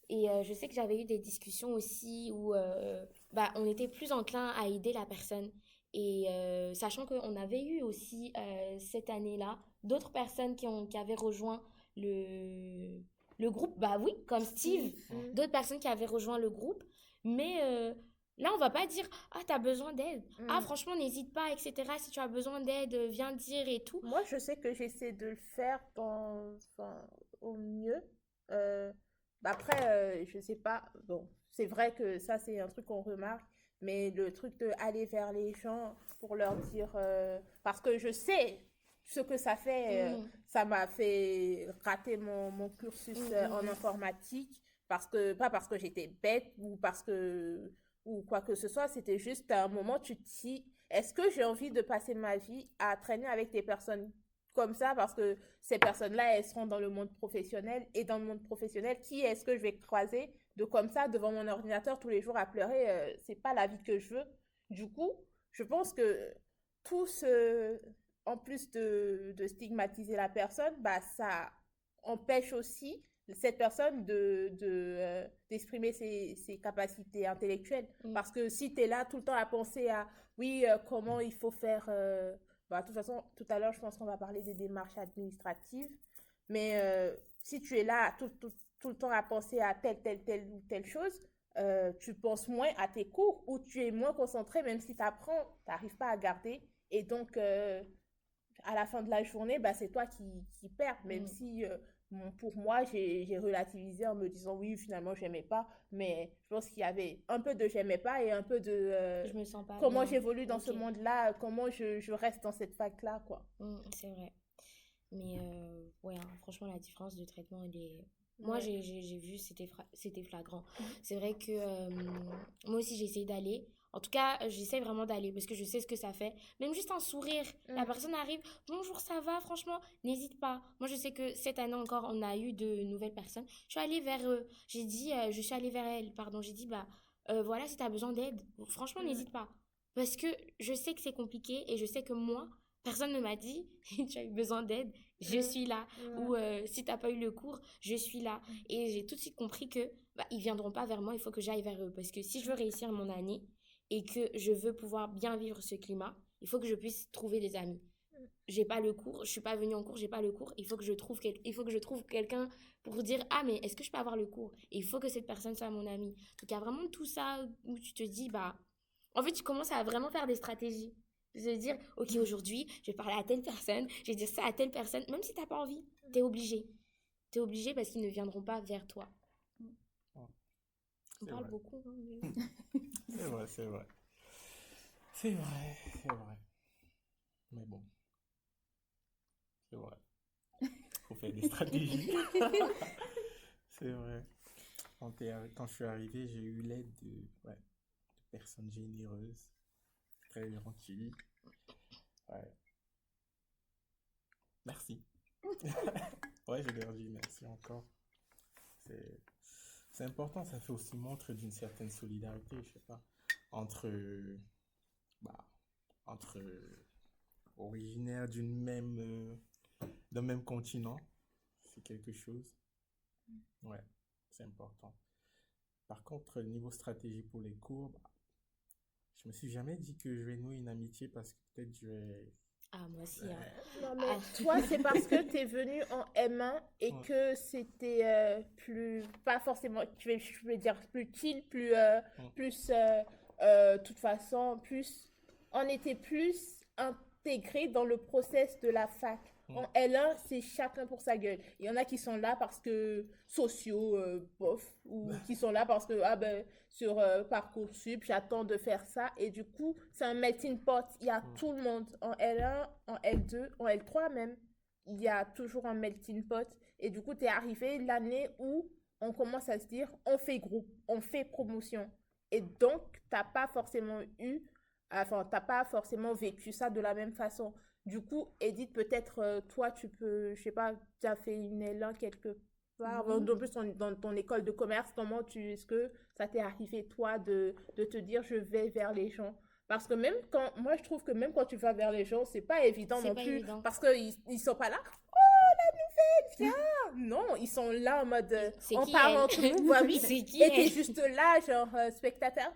je sais que j'avais eu des discussions aussi où on était plus enclin à aider la personne. Et sachant qu'on avait eu aussi cette année-là d'autres personnes qui avaient rejoint le groupe. Bah oui, comme Steve, d'autres personnes qui avaient rejoint le groupe. Mais là, on va pas dire, ah, t'as besoin d'aide. Ah, franchement, n'hésite pas, etc. Si tu as besoin d'aide, viens dire et tout. Moi, je sais que j'essaie de le faire au mieux. Après, je sais pas. Bon, c'est vrai que ça, c'est un truc qu'on remarque. Mais le truc de aller vers les gens pour leur dire... parce que je sais ce que ça fait. Ça m'a fait rater mon cursus en informatique. Pas parce que j'étais bête ou quoi que ce soit. C'était juste à un moment, tu te dis... Est-ce que j'ai envie de passer ma vie à traîner avec des personnes comme ça? Parce que ces personnes-là, elles seront dans le monde professionnel. Et dans le monde professionnel, qui est-ce que je vais croiser de comme ça devant mon ordinateur tous les jours à pleurer? C'est pas la vie que je veux. Du coup, je pense que tout ce... En plus de stigmatiser la personne, bah, ça empêche aussi cette personne d'exprimer ses capacités intellectuelles. Parce que si tu es là tout le temps à penser à, oui, comment il faut faire... de toute façon, tout à l'heure, je pense qu'on va parler des démarches administratives. Mais si tu es là tout le temps à penser à telle ou telle chose, tu penses moins à tes cours ou tu es moins concentré, même si tu apprends, tu n'arrives pas à garder. Et donc, à la fin de la journée, bah, c'est toi qui perds, même si... pour moi, j'ai relativisé en me disant oui, finalement, j'aimais pas. Mais je pense qu'il y avait un peu de j'aimais pas et un peu de je me sens pas comment bien. j'évolue dans ce monde-là, comment je reste dans cette fac-là, quoi. C'est vrai. Mais ouais, hein, franchement, la différence de traitement, elle est... Moi, j'ai vu, c'était flagrant. C'est vrai que moi aussi, j'ai essayé d'aller. En tout cas, j'essaie vraiment d'aller parce que je sais ce que ça fait. Même juste un sourire. La personne arrive, bonjour, ça va, franchement, n'hésite pas. Moi, je sais que cette année encore, on a eu de nouvelles personnes. Je suis allée vers eux. Je suis allée vers elle, pardon. J'ai dit, voilà, si tu as besoin d'aide, franchement, n'hésite pas. Parce que je sais que c'est compliqué et je sais que moi, personne ne m'a dit, tu as eu besoin d'aide, je suis là. Ou si tu n'as pas eu le cours, je suis là. Et j'ai tout de suite compris que ils ne viendront pas vers moi, il faut que j'aille vers eux. Parce que si je veux réussir mon année et que je veux pouvoir bien vivre ce climat, il faut que je puisse trouver des amis. J'ai pas le cours, je suis pas venue en cours, j'ai pas le cours, il faut que je trouve quelqu'un pour dire ah mais est-ce que je peux avoir le cours? Et il faut que cette personne soit mon amie. Donc il y a vraiment tout ça où tu te dis en fait tu commences à vraiment faire des stratégies. De se dire ok aujourd'hui je vais parler à telle personne, je vais dire ça à telle personne, même si t'as pas envie, t'es obligé parce qu'ils ne viendront pas vers toi. On parle beaucoup. Hein, mais... C'est vrai. Mais bon. C'est vrai. Faut faire des stratégies. C'est vrai. Quand je suis arrivé, j'ai eu l'aide de personnes généreuses, très gentilles. Ouais. Merci. Ouais, je leur dis merci encore. C'est important, ça fait aussi montre d'une certaine solidarité, je sais pas, entre originaires d'un même continent. C'est quelque chose. Ouais, c'est important. Par contre, niveau stratégie pour les cours, je me suis jamais dit que je vais nouer une amitié parce que peut-être je vais... Ah, moi aussi. Hein. Non, mais toi, c'est parce que tu es venu en M1 et que c'était pas forcément, je vais dire plus chill, toute façon, on était plus intégrés dans le process de la fac. En L1, c'est chacun pour sa gueule. Il y en a qui sont là parce que sociaux, bof, ou qui sont là parce que, sur Parcoursup, j'attends de faire ça. Et du coup, c'est un melting pot. Il y a tout le monde. En L1, en L2, en L3 même, il y a toujours un melting pot. Et du coup, tu es arrivé l'année où on commence à se dire, on fait groupe, on fait promotion. Et donc, t'as pas forcément vécu ça de la même façon. Du coup, Edith, peut-être toi, tu peux, je sais pas, tu as fait une L1 quelque part. En plus, dans ton école de commerce, est-ce que ça t'est arrivé, toi, de te dire, je vais vers les gens? Parce que moi, je trouve que même quand tu vas vers les gens, c'est pas évident non plus. Évident. Parce qu'ils sont pas là. Oh, la nouvelle, viens! Non, ils sont là en mode, on parle entre nous, voilà, oui. Et t'es juste là, genre, spectateur.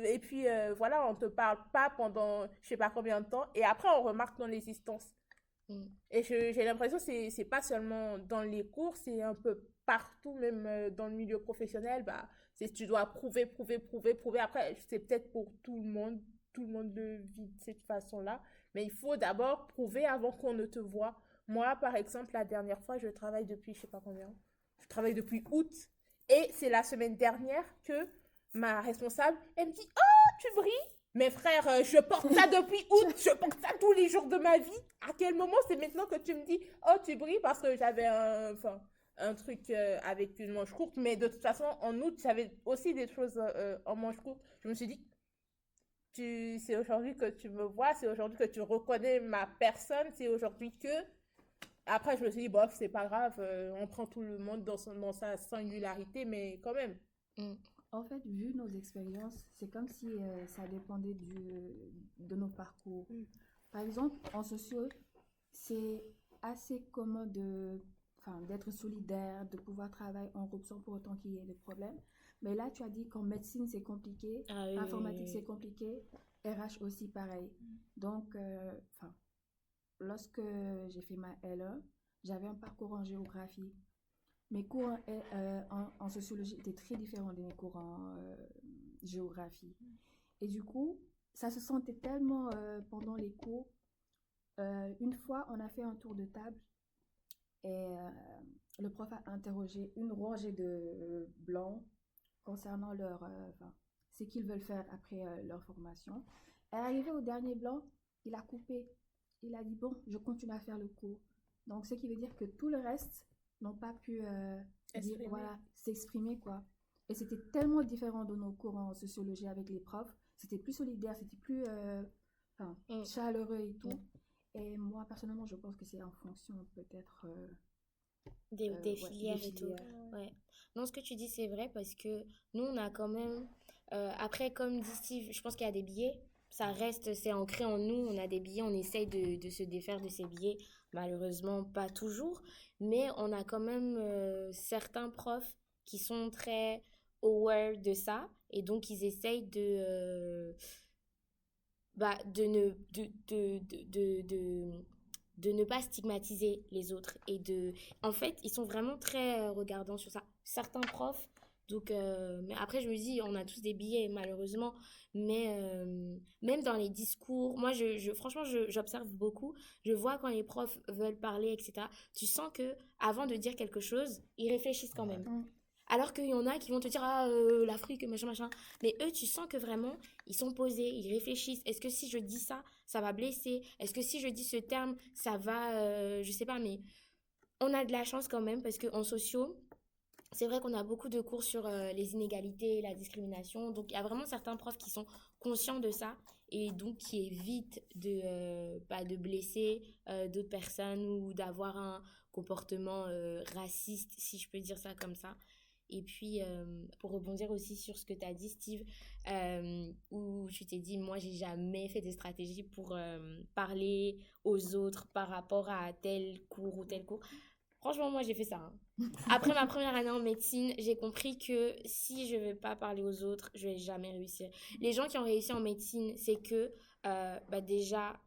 Et puis, voilà, on te parle pas pendant je sais pas combien de temps. Et après, on remarque ton existence. Et j'ai l'impression que c'est pas seulement dans les cours, c'est un peu partout, même dans le milieu professionnel. Bah, tu dois prouver, prouver, prouver, prouver. Après, c'est peut-être pour tout le monde le vit de cette façon-là. Mais il faut d'abord prouver avant qu'on ne te voit. Moi, par exemple, la dernière fois, je travaille depuis, je sais pas combien, je travaille depuis août. Et c'est la semaine dernière que ma responsable, elle me dit, oh, tu brilles. Mais frère, je porte ça depuis août, je porte ça tous les jours de ma vie. À quel moment c'est maintenant que tu me dis, oh, tu brilles parce que j'avais un truc avec une manche courte. Mais de toute façon, en août, j'avais aussi des choses en manche courte. Je me suis dit, c'est aujourd'hui que tu me vois, c'est aujourd'hui que tu reconnais ma personne, c'est aujourd'hui que... Après, je me suis dit, bof, c'est pas grave, on prend tout le monde dans sa singularité, mais quand même. En fait, vu nos expériences, c'est comme si ça dépendait de nos parcours. Par exemple, en socio, c'est assez commun d'être solidaire, de pouvoir travailler en groupe sans pour autant qu'il y ait des problèmes. Mais là, tu as dit qu'en médecine, c'est compliqué, informatique, c'est compliqué, RH aussi, pareil. Donc, lorsque j'ai fait ma L1, j'avais un parcours en géographie. Mes cours en sociologie étaient très différents de mes cours en géographie. Et du coup, ça se sentait tellement pendant les cours. Une fois, on a fait un tour de table et le prof a interrogé une rangée de blancs concernant ce qu'ils veulent faire après leur formation. Et arrivé au dernier blanc, il a coupé. Il a dit, bon, je continue à faire le cours. Donc, ce qui veut dire que tout le reste n'ont pas pu s'exprimer, quoi. Et c'était tellement différent de nos cours en sociologie avec les profs. C'était plus solidaire, c'était plus chaleureux et tout. Et moi, personnellement, je pense que c'est en fonction peut-être... des filières et tout. Ouais. Non, ce que tu dis, c'est vrai parce que nous, on a quand même... après, comme dit Steve, je pense qu'il y a des biais. Ça reste, c'est ancré en nous. On a des biais, on essaye de se défaire de ces biais. Malheureusement, pas toujours. Mais on a quand même certains profs qui sont très aware de ça. Et donc, ils essayent de ne pas stigmatiser les autres. En fait, ils sont vraiment très regardants sur ça. Certains profs, donc, mais après, je me dis, on a tous des billets, malheureusement. Mais même dans les discours, moi, franchement, j'observe beaucoup. Je vois quand les profs veulent parler, etc. Tu sens que avant de dire quelque chose, ils réfléchissent quand même. Alors qu'il y en a qui vont te dire, l'Afrique, machin, machin. Mais eux, tu sens que vraiment, ils sont posés, ils réfléchissent. Est-ce que si je dis ça, ça va blesser? Est-ce que si je dis ce terme, ça va... je sais pas, mais on a de la chance quand même parce qu'en sociaux, c'est vrai qu'on a beaucoup de cours sur les inégalités, la discrimination. Donc, il y a vraiment certains profs qui sont conscients de ça et donc qui évitent de blesser d'autres personnes ou d'avoir un comportement raciste, si je peux dire ça comme ça. Et puis, pour rebondir aussi sur ce que tu as dit, Steve, où tu t'es dit, moi, j'ai jamais fait de stratégie pour parler aux autres par rapport à tel cours ou tel cours. Franchement, moi, j'ai fait ça. Après ma première année en médecine, j'ai compris que si je ne vais pas parler aux autres, je ne vais jamais réussir. Les gens qui ont réussi en médecine, c'est que déjà,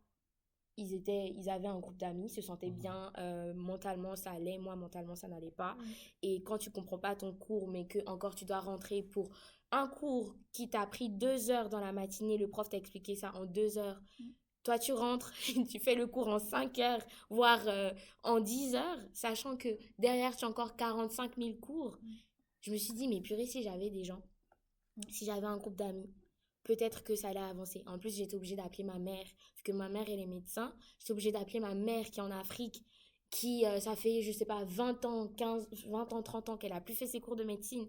ils avaient un groupe d'amis, ils se sentaient bien, mentalement ça allait, moi mentalement ça n'allait pas. Et quand tu comprends pas ton cours, mais que encore tu dois rentrer pour un cours qui t'a pris 2 heures dans la matinée, le prof t'a expliqué ça en 2 heures. Toi, tu rentres, tu fais le cours en 5 heures, voire en 10 heures, sachant que derrière, tu as encore 45 000 cours. Je me suis dit, mais purée, si j'avais des gens, si j'avais un groupe d'amis, peut-être que ça allait avancer. En plus, j'étais obligée d'appeler ma mère, parce que ma mère, elle est médecin. J'étais obligée d'appeler ma mère qui est en Afrique, qui, ça fait, je sais pas, 20 ans, 30 ans qu'elle a plus fait ses cours de médecine.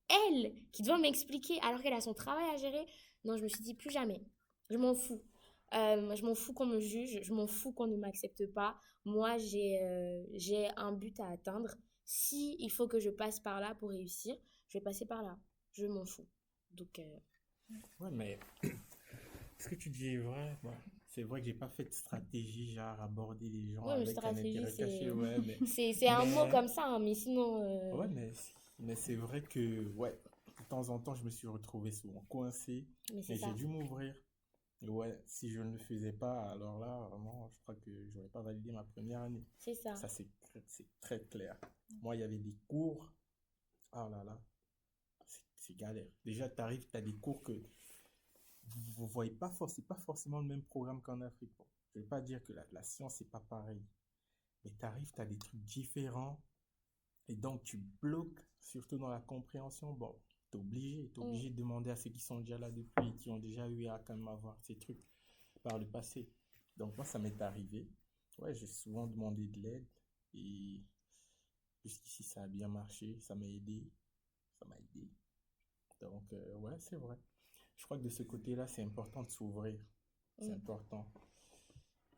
Elle, qui doit m'expliquer, alors qu'elle a son travail à gérer. Non, je me suis dit, plus jamais. Je m'en fous. Je m'en fous qu'on me juge, je m'en fous qu'on ne m'accepte pas. Moi, j'ai un but à atteindre. Si il faut que je passe par là pour réussir, je vais passer par là. Je m'en fous. Donc, Ouais, mais ce que tu dis est vrai. Ouais. C'est vrai que j'ai pas fait de stratégie, genre aborder les gens avec un intérêt caché. Ouais, mais... c'est un mot comme ça, hein, mais sinon... Ouais, mais c'est vrai que, ouais, de temps en temps, je me suis retrouvé souvent coincé. Mais j'ai dû m'ouvrir. Ouais, si je ne le faisais pas, alors là, vraiment, je crois que j'aurais pas validé ma première année. C'est ça. Ça, c'est très clair. Moi, il y avait des cours, ah là là, c'est galère. Déjà, tu arrives, tu as des cours que vous voyez pas c'est pas forcément le même programme qu'en Afrique. Bon, je vais pas dire que la science, c'est pas pareil. Mais tu arrives, tu as des trucs différents. Et donc, tu bloques, surtout dans la compréhension. Bon, t'es Mm. obligé de demander à ceux qui sont déjà là depuis, qui ont déjà eu à quand même avoir ces trucs par le passé. Donc, moi, ça m'est arrivé. Ouais, j'ai souvent demandé de l'aide. Et jusqu'ici, ça a bien marché. Ça m'a aidé. Ça m'a aidé. Donc, ouais, c'est vrai. Je crois que de ce côté-là, c'est important de s'ouvrir. C'est Mm. important.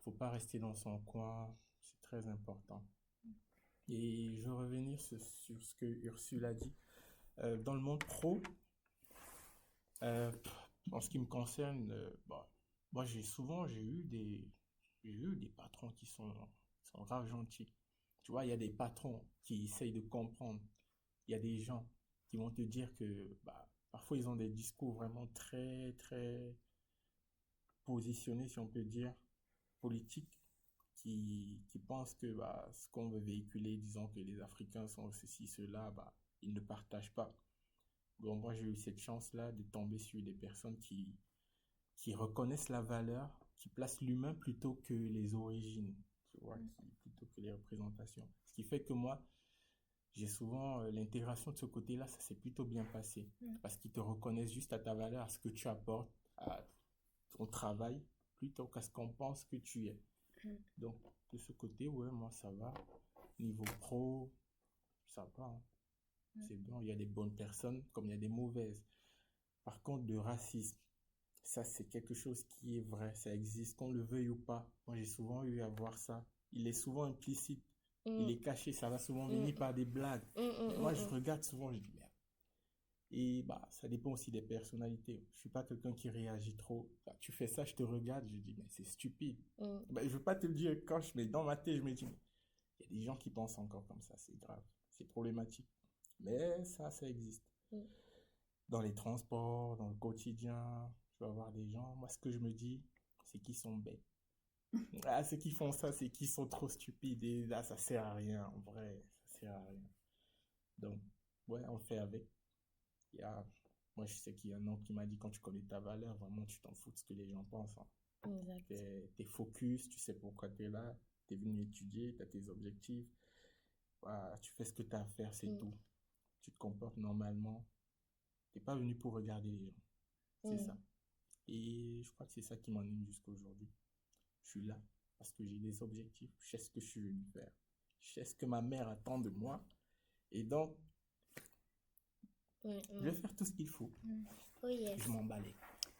Faut pas rester dans son coin. C'est très important. Et je veux revenir sur ce que Ursule a dit. Dans le monde pro, euh, en ce qui me concerne, bon, moi j'ai eu des patrons qui sont grave gentils. Tu vois, il y a des patrons qui essayent de comprendre. Il y a des gens qui vont te dire que bah, parfois ils ont des discours vraiment très, très positionnés, si on peut dire, politiques, qui pensent que bah, ce qu'on veut véhiculer, disons que les Africains sont ceci, cela, bah, ils ne partagent pas. Bon, moi, j'ai eu cette chance-là de tomber sur des personnes qui reconnaissent la valeur, qui placent l'humain plutôt que les origines, tu vois, plutôt que les représentations. Ce qui fait que moi, j'ai souvent l'intégration de ce côté-là, ça s'est plutôt bien passé. Parce qu'ils te reconnaissent juste à ta valeur, à ce que tu apportes, à ton travail, plutôt qu'à ce qu'on pense que tu es. Donc, de ce côté, ouais, moi, ça va. Niveau pro, ça va, hein. C'est bon, il y a des bonnes personnes comme il y a des mauvaises. Par contre, le racisme, ça, c'est quelque chose qui est vrai, ça existe, qu'on le veuille ou pas. Moi, j'ai souvent eu à voir ça. Il est souvent implicite, il Mm. est caché, ça va souvent Mm. venir par des blagues. Mm, Mais mm, moi, mm, je mm. regarde souvent, je dis merde. Et bah, ça dépend aussi des personnalités. Je suis pas quelqu'un qui réagit trop. Bah, tu fais ça, je te regarde, je dis mais c'est stupide. Mm. Bah, je veux pas te le dire quand mais dans ma tête, je me dis mais il y a des gens qui pensent encore comme ça, c'est grave, c'est problématique. Mais ça existe. Mm. Dans les transports, dans le quotidien, tu vas voir des gens. Moi, ce que je me dis, c'est qu'ils sont bêtes. Ah, ceux qui font ça, c'est qu'ils sont trop stupides. Et là, ça sert à rien, en vrai. Ça sert à rien. Donc, ouais, on fait avec. Il y a... Moi, je sais qu'il y a un autre qui m'a dit quand tu connais ta valeur, vraiment, tu t'en fous de ce que les gens pensent, hein. Exact. T'es focus, tu sais pourquoi tu es là, tu es venu étudier, tu as tes objectifs. Voilà, tu fais ce que tu as à faire, c'est tout. Tu te comportes normalement. T'es pas venu pour regarder les gens. C'est ça. Et je crois que c'est ça qui m'anime jusqu'à aujourd'hui. Je suis là parce que j'ai des objectifs. Je sais ce que je suis venu faire. Je sais ce que ma mère attend de moi. Et donc, je vais faire tout ce qu'il faut. Oh yes. Je m'emballais.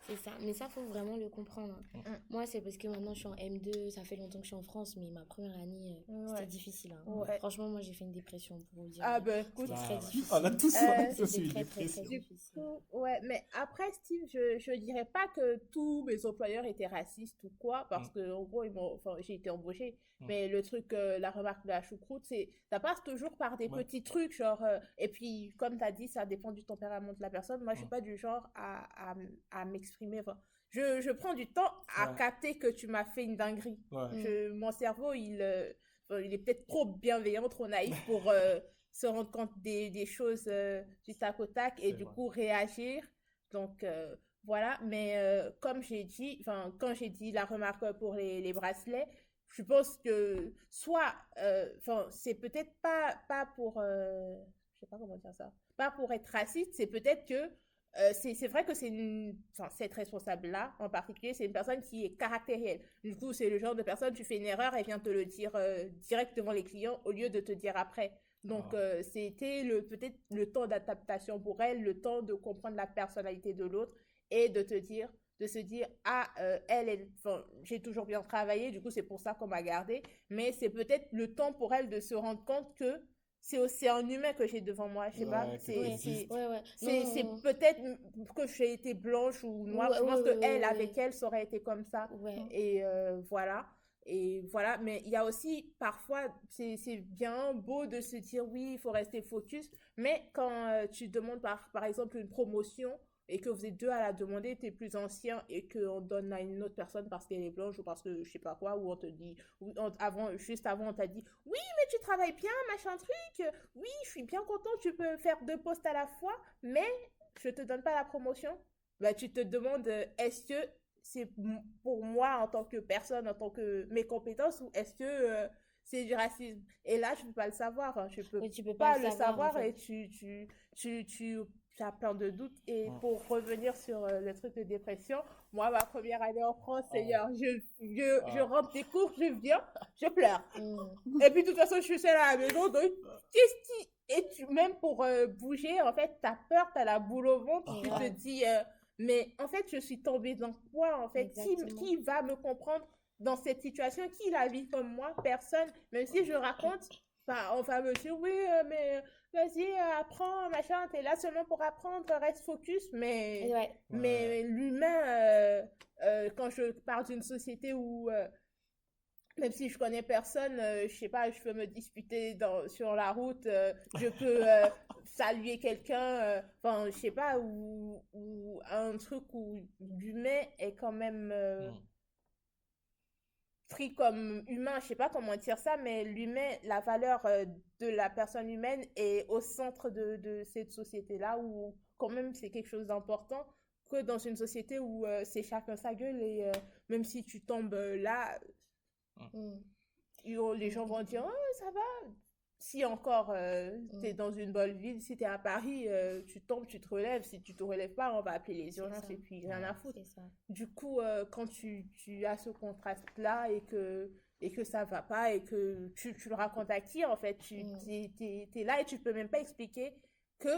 C'est ça. Mais ça, faut vraiment le comprendre, hein. Moi, c'est parce que maintenant, je suis en M2. Ça fait longtemps que je suis en France, mais ma première année, c'était difficile, hein. Ouais. Franchement, moi, j'ai fait une dépression, pour vous dire. Ah ben écoute, C'était très difficile. On a tous C'était eu une très, très, très dépression. difficile. ouais, mais après, Steve, je dirais pas que tous mes employeurs étaient racistes ou quoi, parce que en gros, enfin, j'ai été embauchée. Mais le truc, la remarque de la choucroute, c'est, ça passe toujours par des petits trucs, genre, et puis, comme tu as dit, ça dépend du tempérament de la personne. Moi, je suis pas du genre à m'exprimer. Enfin, je prends du temps à capter que tu m'as fait une dinguerie. Mon cerveau, il est peut-être trop bienveillant, trop naïf pour se rendre compte des choses du tac au tac et du coup réagir. Donc voilà, mais comme j'ai dit, enfin quand j'ai dit la remarque pour les bracelets, je pense que soit, enfin c'est peut-être pas pour, je sais pas comment dire ça, pas pour être raciste, c'est peut-être que c'est vrai que cette responsable-là, en particulier, c'est une personne qui est caractérielle. Du coup, c'est le genre de personne, tu fais une erreur, elle vient te le dire direct devant les clients au lieu de te dire après. Donc, c'était peut-être le temps d'adaptation pour elle, le temps de comprendre la personnalité de l'autre et de se dire, j'ai toujours bien travaillé, du coup, c'est pour ça qu'on m'a gardé. Mais c'est peut-être le temps pour elle de se rendre compte que c'est un humain que j'ai devant moi, je sais pas. C'est peut-être que j'ai été blanche ou noire. Je pense qu'elle, avec elle, ça aurait été comme ça. Et voilà. Et voilà. Mais il y a aussi, parfois, c'est bien beau de se dire, oui, il faut rester focus. Mais quand tu demandes, par exemple, une promotion, et que vous êtes deux à la demander, t'es plus ancien et qu'on donne à une autre personne parce qu'elle est blanche ou parce que je sais pas quoi, ou on te dit, juste avant, on t'a dit, oui, mais tu travailles bien, machin truc, oui, je suis bien content, tu peux faire 2 postes à la fois, mais je te donne pas la promotion. Bah, tu te demandes, est-ce que c'est pour moi en tant que personne, en tant que mes compétences, ou est-ce que c'est du racisme? Et là, je peux pas le savoir, hein. Je peux Oui, tu peux pas pas le le savoir, en savoir fait. et tu as plein de doutes. Et pour revenir sur le truc de dépression, moi, ma première année en France, Seigneur, je rentre des cours, je viens, je pleure. Et puis, de toute façon, je suis seule à la maison, donc, qu'est-ce qui... Et même pour bouger, en fait, t'as peur, t'as la boule au ventre, tu te Ouais. dis, mais en fait, je suis tombée dans quoi, en fait? Exactement. Qui va me comprendre dans cette situation? Qui la vit comme moi? Personne. Même si je raconte, bah, on va me dire, oui, mais vas-y, apprends, machin, t'es là seulement pour apprendre, reste focus. Et ouais. Mais l'humain, quand je parle d'une société où, même si je connais personne, je sais pas, je peux me disputer sur la route, je peux saluer quelqu'un, enfin, je sais pas, ou un truc où l'humain est quand même pris comme humain, je sais pas comment dire ça, mais l'humain, la valeur de la personne humaine est au centre de cette société-là, où quand même c'est quelque chose d'important, que dans une société où c'est chacun sa gueule, et même si tu tombes là, les gens vont dire, oh, ça va. Si encore t'es dans une bonne ville, si t'es à Paris, tu tombes, tu te relèves. Si tu te relèves pas, on va appeler les urgences et puis rien à foutre. C'est ça. Du coup, quand tu as ce contraste-là et que ça va pas et que tu le racontes à qui, en fait, t'es là et tu peux même pas expliquer que...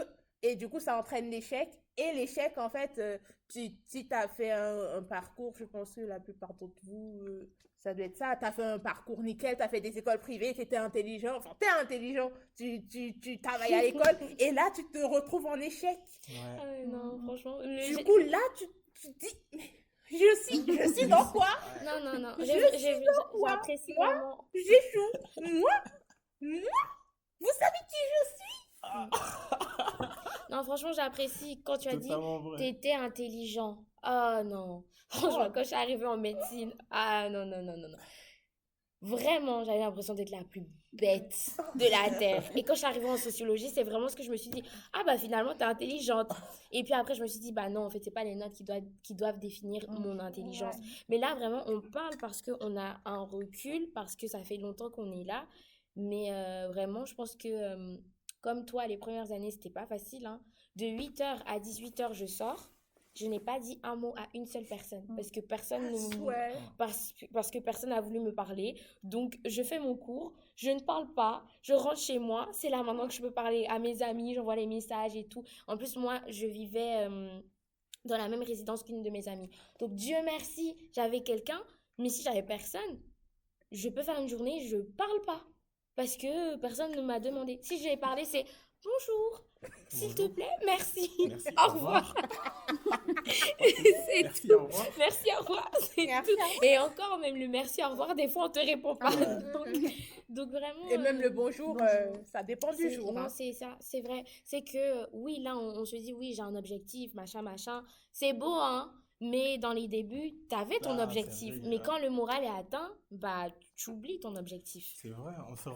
Et du coup, ça entraîne l'échec. Et l'échec, en fait, si tu as fait un parcours, je pense que la plupart d'entre vous, ça doit être ça. Tu as fait un parcours nickel, tu as fait des écoles privées, tu étais intelligent. Enfin, tu es intelligent, tu travailles à l'école. Et là, tu te retrouves en échec. Ah ouais, non, franchement. Du coup, là, tu te dis, mais je suis dans quoi? Non. J'apprécie J'apprécie vraiment. j'échoue. Moi, vous savez qui je suis? Non, franchement, j'apprécie quand tu as dit Totalement vrai. t'étais intelligent. Ah non. Franchement, quand je suis arrivée en médecine, ah non. Vraiment, j'avais l'impression d'être la plus bête de la Terre. Et quand je suis arrivée en sociologie, c'est vraiment ce que je me suis dit. Ah bah finalement, t'es intelligente. Et puis après, je me suis dit, bah non, en fait, c'est pas les notes qui doivent définir mon intelligence. Mais là, vraiment, on parle parce qu'on a un recul, parce que ça fait longtemps qu'on est là. Mais vraiment, je pense que, comme toi, les premières années, c'était pas facile, hein. De 8h à 18h, je sors. Je n'ai pas dit un mot à une seule personne parce que Ouais. parce que personne n'a voulu me parler. Donc, je fais mon cours, je ne parle pas, je rentre chez moi. C'est là maintenant que je peux parler à mes amis, j'envoie les messages et tout. En plus, moi, je vivais dans la même résidence qu'une de mes amies. Donc, Dieu merci, j'avais quelqu'un, mais si j'avais personne, je peux faire une journée, je parle pas parce que personne ne m'a demandé. Si j'ai parlé, c'est bonjour, s'il te plaît, merci, Merci, au revoir. C'est Merci, tout. au revoir. Merci, au revoir. C'est Merci, tout. Et encore, même le merci, au revoir, des fois, on te répond pas. Donc vraiment. Et même le bonjour, ça dépend du jour. Non, Hein. c'est ça, c'est vrai. C'est que, oui, là, on se dit, oui, j'ai un objectif, machin. C'est beau, hein. Mais dans les débuts, t'avais ton Ah, objectif. c'est vrai, Mais ouais. quand le moral est atteint, bah, tu oublies ton objectif. C'est vrai, on se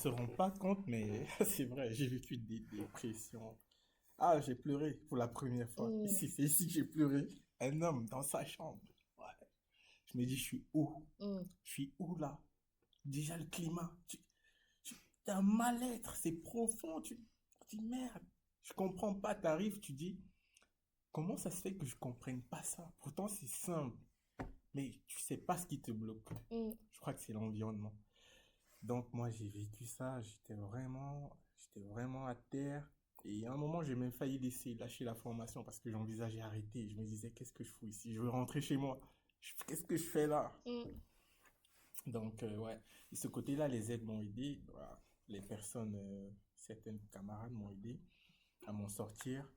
rend pas compte, mais c'est vrai, j'ai vécu des dépressions. Ah, j'ai pleuré pour la première fois. Ici, c'est ici que j'ai pleuré. Un homme dans sa chambre. Ouais. Je me dis, je suis où? Je suis où là? Déjà le climat. T'as un mal-être, c'est profond. Tu dis, merde, je comprends pas. T'arrives, tu dis, comment ça se fait que je comprenne pas ça? Pourtant, c'est simple. Mais tu sais pas ce qui te bloque. Je crois que c'est l'environnement. Donc moi j'ai vécu ça, j'étais vraiment à terre. Et à un moment j'ai même failli lâcher la formation parce que j'envisageais arrêter. Je me disais qu'est-ce que je fous ici? Je veux rentrer chez moi. Qu'est-ce que je fais là? Donc ouais, de ce côté-là les aides m'ont aidé. Voilà. Les personnes, certaines camarades m'ont aidé à m'en sortir.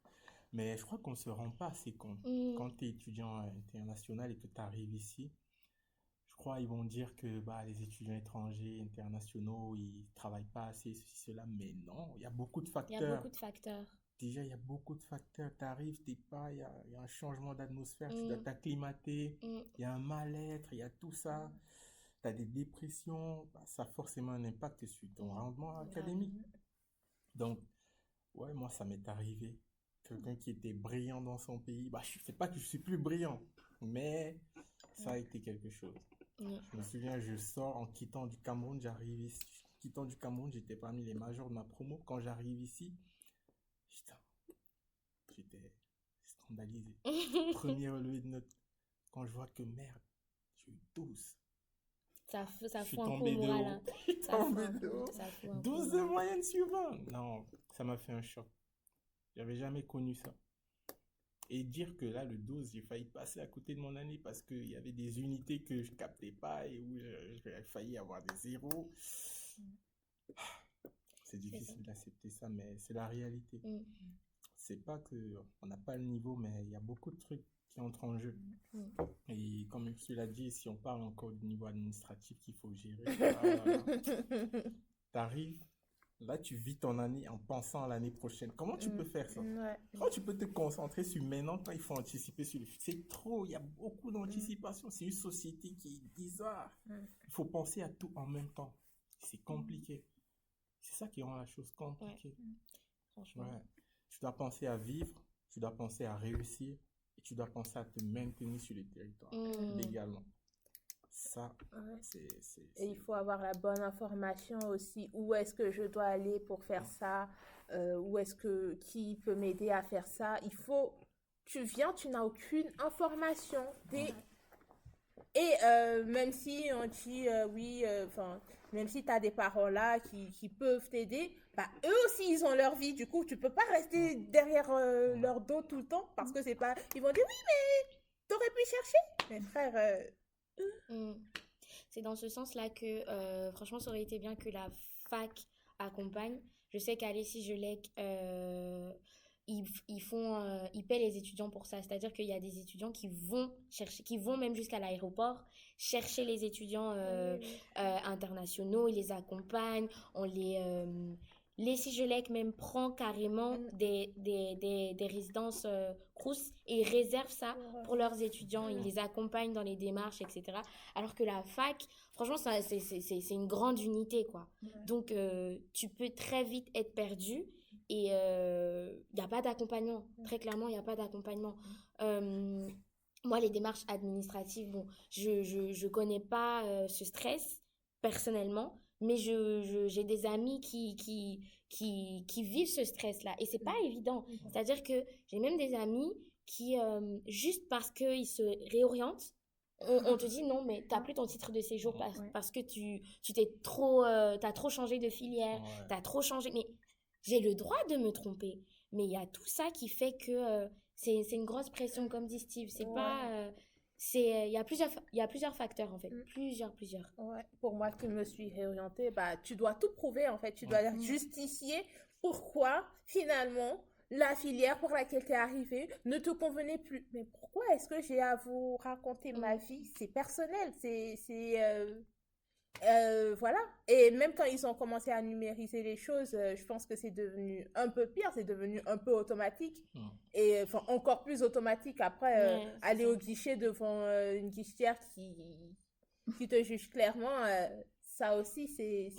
Mais je crois qu'on se rend pas assez compte. Quand tu es étudiant international et que tu arrives ici, je crois ils vont dire que bah, les étudiants étrangers, internationaux, ils travaillent pas assez, ceci, cela. Mais non, il y a beaucoup de Il y a facteurs. beaucoup de facteurs. déjà, il y a beaucoup de facteurs. Tu arrives, t'es pas, il y a un changement d'atmosphère, tu dois t'acclimater, il y a un mal-être, il y a tout ça. Tu as des dépressions, bah, ça a forcément un impact sur ton rendement académique. Donc, ouais, moi, ça m'est arrivé. Quelqu'un qui était brillant dans son pays, bah, je sais pas que je suis plus brillant, mais ça a été quelque chose. Je me souviens, je sors en quittant du Cameroun, j'arrive ici. Quittant du Cameroun, j'étais parmi les majors de ma promo. Quand j'arrive ici, putain, j'étais scandalisé. Premier relevé de notes. Quand je vois que merde, j'ai eu 12. Ça Je fout suis un coup au tombé de moral. haut. Hein. Je suis Ça tombé fout un de coup- haut. ça fout un coup au 12 de moral. moyenne sur 20. Non, ça m'a fait un choc. J'avais jamais connu ça. Et dire que là, le 12, j'ai failli passer à côté de mon année parce qu'il y avait des unités que je captais pas et où j'avais failli avoir des zéros. C'est difficile d'accepter ça, mais c'est la réalité. C'est pas que on n'a pas le niveau, mais il y a beaucoup de trucs qui entrent en jeu. Et comme tu l'as dit, si on parle encore du niveau administratif qu'il faut gérer, t'arrives, là tu vis ton année en pensant à l'année prochaine. Comment tu peux faire ça? Ouais. Comment tu peux te concentrer sur maintenant quand il faut anticiper sur le futur? C'est trop, il y a beaucoup d'anticipation. C'est une société qui est bizarre. Il faut penser à tout en même temps. C'est compliqué. C'est ça qui rend la chose compliquée. Franchement. Ouais. Tu dois penser à vivre, tu dois penser à réussir et tu dois penser à te maintenir sur le territoire légalement. Ça, Et il faut avoir la bonne information aussi. Où est-ce que je dois aller pour faire ça? Qui peut m'aider à faire ça? Tu viens, tu n'as aucune information. Et même si on dit même si tu as des parents là qui peuvent t'aider, bah, eux aussi ils ont leur vie. Du coup, tu peux pas rester derrière leur dos tout le temps parce que c'est pas. Ils vont dire oui, mais t'aurais pu chercher. Mais frère. C'est dans ce sens-là que, franchement, ça aurait été bien que la fac accompagne. Je sais qu'à l'ESI Gelec, ils paient les étudiants pour ça. C'est-à-dire qu'il y a des étudiants qui vont même jusqu'à l'aéroport chercher les étudiants internationaux. Ils les accompagnent. L'ESI Gelec même prend carrément des résidences Crous et ils réservent ça pour leurs étudiants. Ils les accompagnent dans les démarches, etc. Alors que la fac, franchement, c'est une grande unité, quoi. Donc, tu peux très vite être perdu et il n'y a pas d'accompagnement. Très clairement, il n'y a pas d'accompagnement. Moi, les démarches administratives, bon, je connais pas ce stress personnellement, mais j'ai des amis qui vivent ce stress-là. Et c'est pas évident. C'est-à-dire que j'ai même des amis qui, juste parce qu'ils se réorientent, on te dit non, mais t'as plus ton titre de séjour parce que t'as trop changé de filière, t'as trop changé. Mais j'ai le droit de me tromper. Mais il y a tout ça qui fait que c'est une grosse pression, comme dit Steve. C'est pas... il y a plusieurs facteurs en fait, plusieurs. Ouais. Pour moi qui me suis réorientée, bah tu dois tout prouver en fait, tu dois justifier pourquoi finalement la filière pour laquelle tu es arrivée ne te convenait plus. Mais pourquoi est-ce que j'ai à vous raconter ma vie? C'est personnel, voilà. Et même quand ils ont commencé à numériser les choses, je pense que c'est devenu un peu pire, c'est devenu un peu automatique. Et enfin, encore plus automatique après aller au guichet devant une guichetière qui te juge clairement. Ça aussi, c'est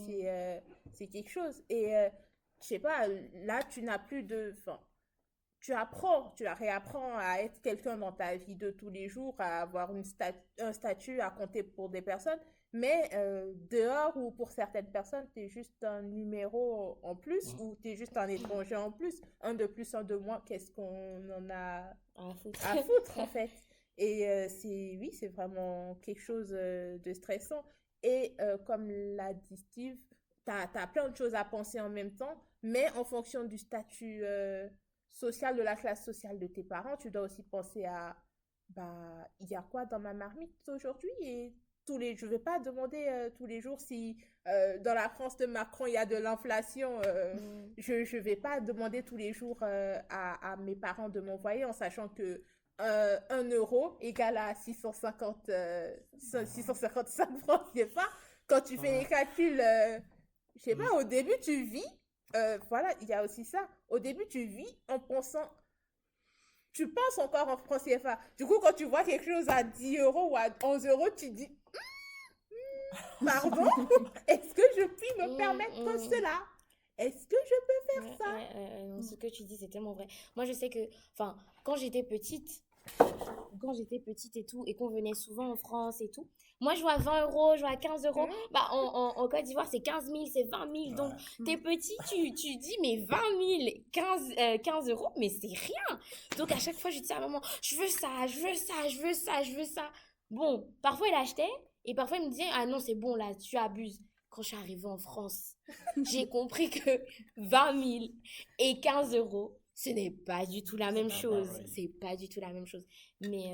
quelque chose. Et je sais pas, là, tu n'as plus de... Enfin, tu réapprends à être quelqu'un dans ta vie de tous les jours, à avoir un statut, à compter pour des personnes. Mais dehors ou pour certaines personnes, tu es juste un numéro en plus ou tu es juste un étranger en plus. Un de plus, un de moins, qu'est-ce qu'on en a à foutre en fait. Et c'est vraiment quelque chose de stressant. Et comme l'a dit Steve, tu as plein de choses à penser en même temps, mais en fonction du statut social, de la classe sociale de tes parents, tu dois aussi penser à, bah, il y a quoi dans ma marmite aujourd'hui? Et je ne vais pas demander tous les jours si dans la France de Macron, il y a de l'inflation. Je ne vais pas demander tous les jours à mes parents de m'envoyer en sachant que 1 euro égale à 655 francs, je sais pas. Quand tu fais les calculs, je sais pas, au début, tu vis, voilà, il y a aussi ça. Au début, tu vis en pensant, tu penses encore en francs CFA. Du coup, quand tu vois quelque chose à 10 euros ou à 11 euros, tu dis, pardon, est-ce que je puis me permettre cela? Est-ce que je peux faire ça? Non, ce que tu dis, c'est tellement vrai. Moi, je sais que, enfin, quand j'étais petite et tout, et qu'on venait souvent en France et tout, moi, je vois 20 euros, je vois 15 euros. Bah, en Côte d'Ivoire, c'est 15 000, c'est 20 000. Donc, t'es petit, tu dis, mais 20 000, 15 euros, mais c'est rien. Donc, à chaque fois, je dis à maman, je veux ça, je veux ça, je veux ça, je veux ça. Bon, parfois, il achetait, et parfois, il me disait, ah non, c'est bon, là, tu abuses. Quand je suis arrivée en France, j'ai compris que 20 000 et 15 euros, ce n'est pas du tout la même chose. C'est pas du tout la même chose. Mais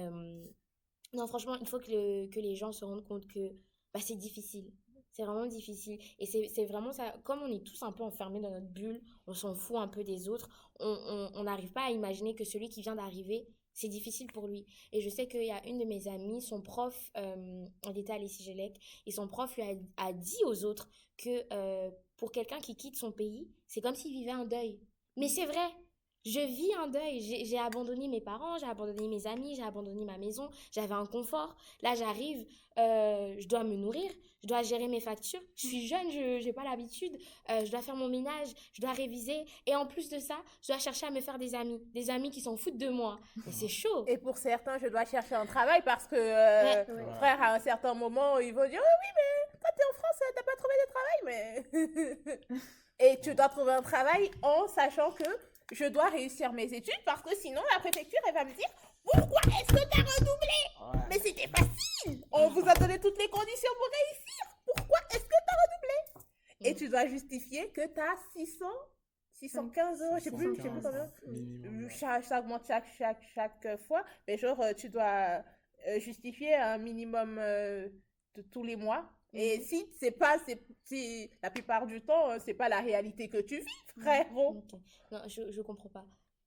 non, franchement, il faut que les gens se rendent compte que bah, c'est difficile. C'est vraiment difficile. Et c'est vraiment ça. Comme on est tous un peu enfermés dans notre bulle, on s'en fout un peu des autres, on n'arrive pas à imaginer que celui qui vient d'arriver, c'est difficile pour lui. Et je sais qu'il y a une de mes amies, son prof, elle était à l'ECGLEC, et son prof lui a dit aux autres que pour quelqu'un qui quitte son pays, c'est comme s'il vivait un deuil. Mais c'est vrai. Je vis un deuil. J'ai abandonné mes parents, j'ai abandonné mes amis, j'ai abandonné ma maison. J'avais un confort. Là, j'arrive, je dois me nourrir, je dois gérer mes factures. Je suis jeune, je n'ai pas l'habitude. Je dois faire mon ménage, je dois réviser. Et en plus de ça, je dois chercher à me faire des amis qui s'en foutent de moi. Mais c'est chaud. Et pour certains, je dois chercher un travail parce que, frère, à un certain moment, ils vont dire, oh, oui, mais toi, t'es en France, t'as pas trouvé de travail, mais... Et tu dois trouver un travail en sachant que je dois réussir mes études parce que sinon, la préfecture, elle va me dire, pourquoi est-ce que t'as redoublé? Mais c'était facile. On vous a donné toutes les conditions pour réussir. Pourquoi est-ce que t'as redoublé? Et tu dois justifier que t'as 615 euros, je sais plus combien. Ça augmente chaque fois. Mais genre, tu dois justifier un minimum de tous les mois. Et si c'est pas, si la plupart du temps, c'est pas la réalité que tu vis, frérot. Okay. Non, je comprends pas.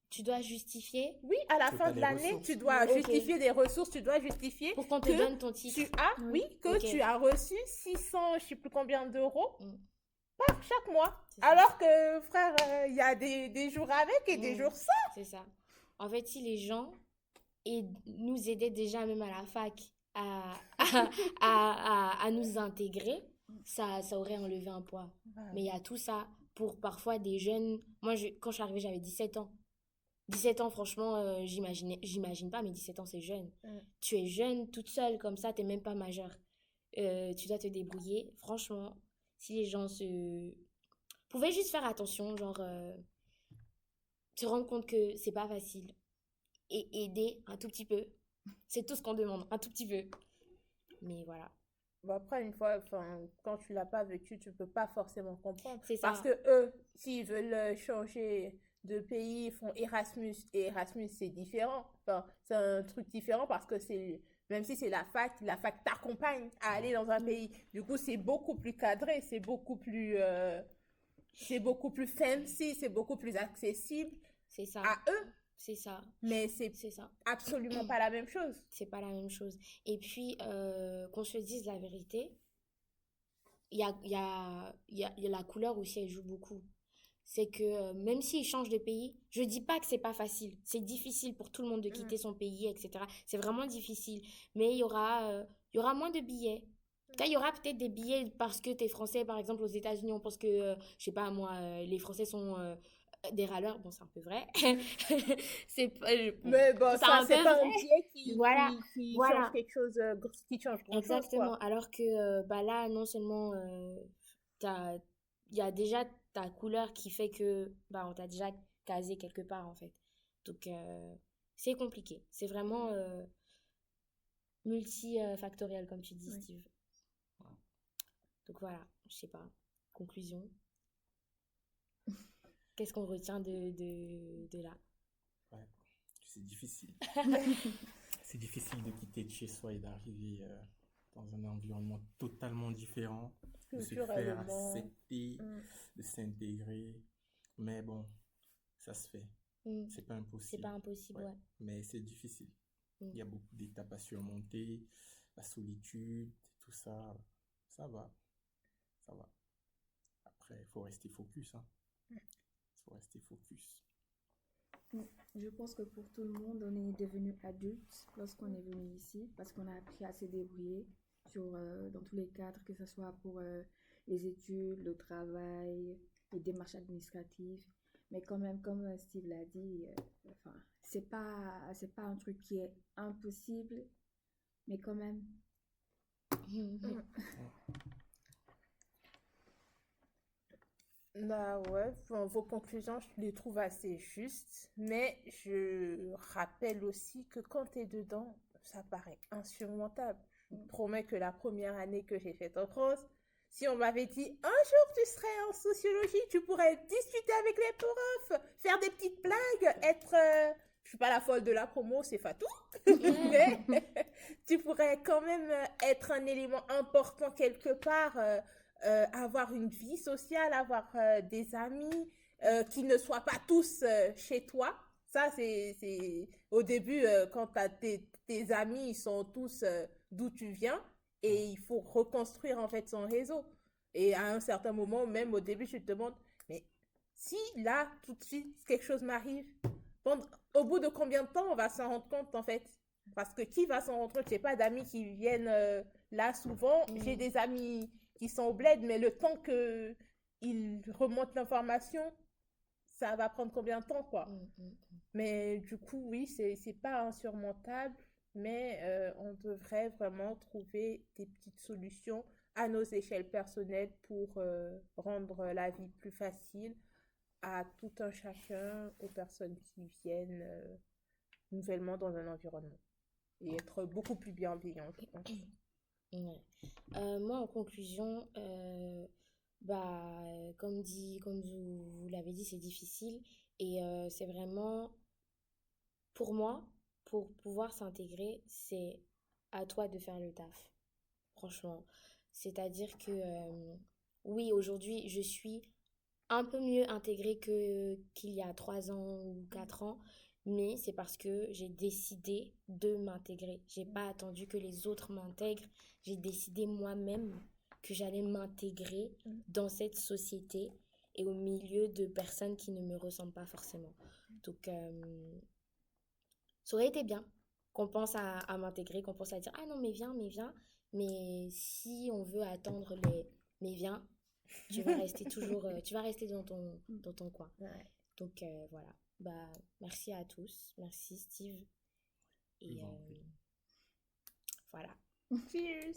Tu dois justifier. Oui, à la fin de l'année, tu dois justifier des ressources, tu dois justifier pour qu'on te donne ton titre. Tu as reçu 600, je sais plus combien d'euros par chaque mois. Alors que, frère, il y a des jours avec et des jours sans. C'est ça. En fait, si les gens nous aidaient déjà même à la fac à nous intégrer, ça aurait enlevé un poids. Mais il y a tout ça pour parfois des jeunes. Moi, quand je suis arrivée, j'avais 17 ans. 17 ans, franchement, j'imagine pas, mais 17 ans, c'est jeune. Tu es jeune, toute seule, comme ça, t'es même pas majeure. Tu dois te débrouiller. Franchement, si les gens pouvaient juste faire attention, genre, se rendre compte que c'est pas facile et aider un tout petit peu. C'est tout ce qu'on demande, un tout petit peu. Mais voilà. Bon, après, une fois, quand tu l'as pas vécu, tu peux pas forcément comprendre. C'est ça. Parce que eux, s'ils veulent changer de pays, ils font Erasmus. Et Erasmus, c'est différent. Enfin, c'est un truc différent parce que même si c'est la fac t'accompagne à aller dans un pays. Du coup, c'est beaucoup plus cadré, c'est beaucoup plus fancy, c'est beaucoup plus accessible à eux. C'est ça. Mais c'est ça. Absolument pas la même chose. C'est pas la même chose. Et puis, qu'on se dise la vérité, il y a la couleur aussi, elle joue beaucoup. C'est que même s'ils changent de pays, je dis pas que c'est pas facile. C'est difficile pour tout le monde de quitter son pays, etc. C'est vraiment difficile. Mais il y aura moins de billets. Il y aura peut-être des billets parce que t'es français, par exemple, aux États-Unis, on pense que, je sais pas moi, les Français sont des râleurs. Bon, c'est un peu vrai. Mais bon, ça, c'est pas un billet qui change quelque chose, qui change grand-chose. Exactement. Alors que bah là, non seulement il y a déjà ta couleur qui fait que bah on t'a déjà casé quelque part en fait. Donc c'est compliqué. C'est vraiment multifactoriel comme tu dis, Steve. Donc voilà, je sais pas. Conclusion. Qu'est-ce qu'on retient de là? Ouais, c'est difficile. C'est difficile de quitter de chez soi et d'arriver dans un environnement totalement différent, de se faire accepter, de s'intégrer. Mais bon, ça se fait. C'est pas impossible. C'est pas impossible, ouais. Mais c'est difficile. Il y a beaucoup d'étapes à surmonter, la solitude, tout ça. Ça va. Après, il faut rester focus, hein. Il faut rester focus. Je pense que pour tout le monde, on est devenu adulte lorsqu'on est venu ici parce qu'on a appris à se débrouiller dans tous les cadres, que ce soit pour les études, le travail, les démarches administratives. Mais quand même, comme Steve l'a dit, enfin, c'est pas un truc qui est impossible, mais quand même. Bah ouais, enfin, vos conclusions, je les trouve assez justes, mais je rappelle aussi que quand tu es dedans, ça paraît insurmontable. Je vous promets que la première année que j'ai faite en France, si on m'avait dit un jour tu serais en sociologie, tu pourrais discuter avec les profs, faire des petites blagues, je suis pas la folle de la promo, c'est Fatou, mais tu pourrais quand même être un élément important quelque part, avoir une vie sociale, avoir des amis qui ne soient pas tous chez toi. Ça, c'est au début, quand tes amis, ils sont tous d'où tu viens, et il faut reconstruire en fait son réseau. Et à un certain moment, même au début, tu te demandes, mais si là, tout de suite, quelque chose m'arrive, au bout de combien de temps on va s'en rendre compte en fait? Parce que qui va s'en rendre compte? J'ai pas d'amis qui viennent là souvent. J'ai des amis qui sont au bled, mais le temps qu'ils remontent l'information, ça va prendre combien de temps, quoi. Mais du coup, oui, c'est pas insurmontable, mais on devrait vraiment trouver des petites solutions à nos échelles personnelles pour rendre la vie plus facile à tout un chacun, aux personnes qui viennent nouvellement dans un environnement. Et être beaucoup plus bienveillant, je pense. Ouais. Moi, en conclusion, comme vous l'avez dit, c'est difficile. Et c'est vraiment, pour moi, pour pouvoir s'intégrer, c'est à toi de faire le taf. Franchement. C'est-à-dire que, oui, aujourd'hui, je suis un peu mieux intégrée qu'il y a 3 ans ou 4 ans. Mais c'est parce que j'ai décidé de m'intégrer. J'ai pas attendu que les autres m'intègrent. J'ai décidé moi-même que j'allais m'intégrer dans cette société et au milieu de personnes qui ne me ressemblent pas forcément. Donc, ça aurait été bien qu'on pense à m'intégrer, qu'on pense à dire, ah non, mais viens. Mais si on veut attendre mais viens, tu vas rester tu vas rester dans ton coin. Ouais. Donc, voilà. Merci à tous. Merci Steve. Et voilà. Cheers!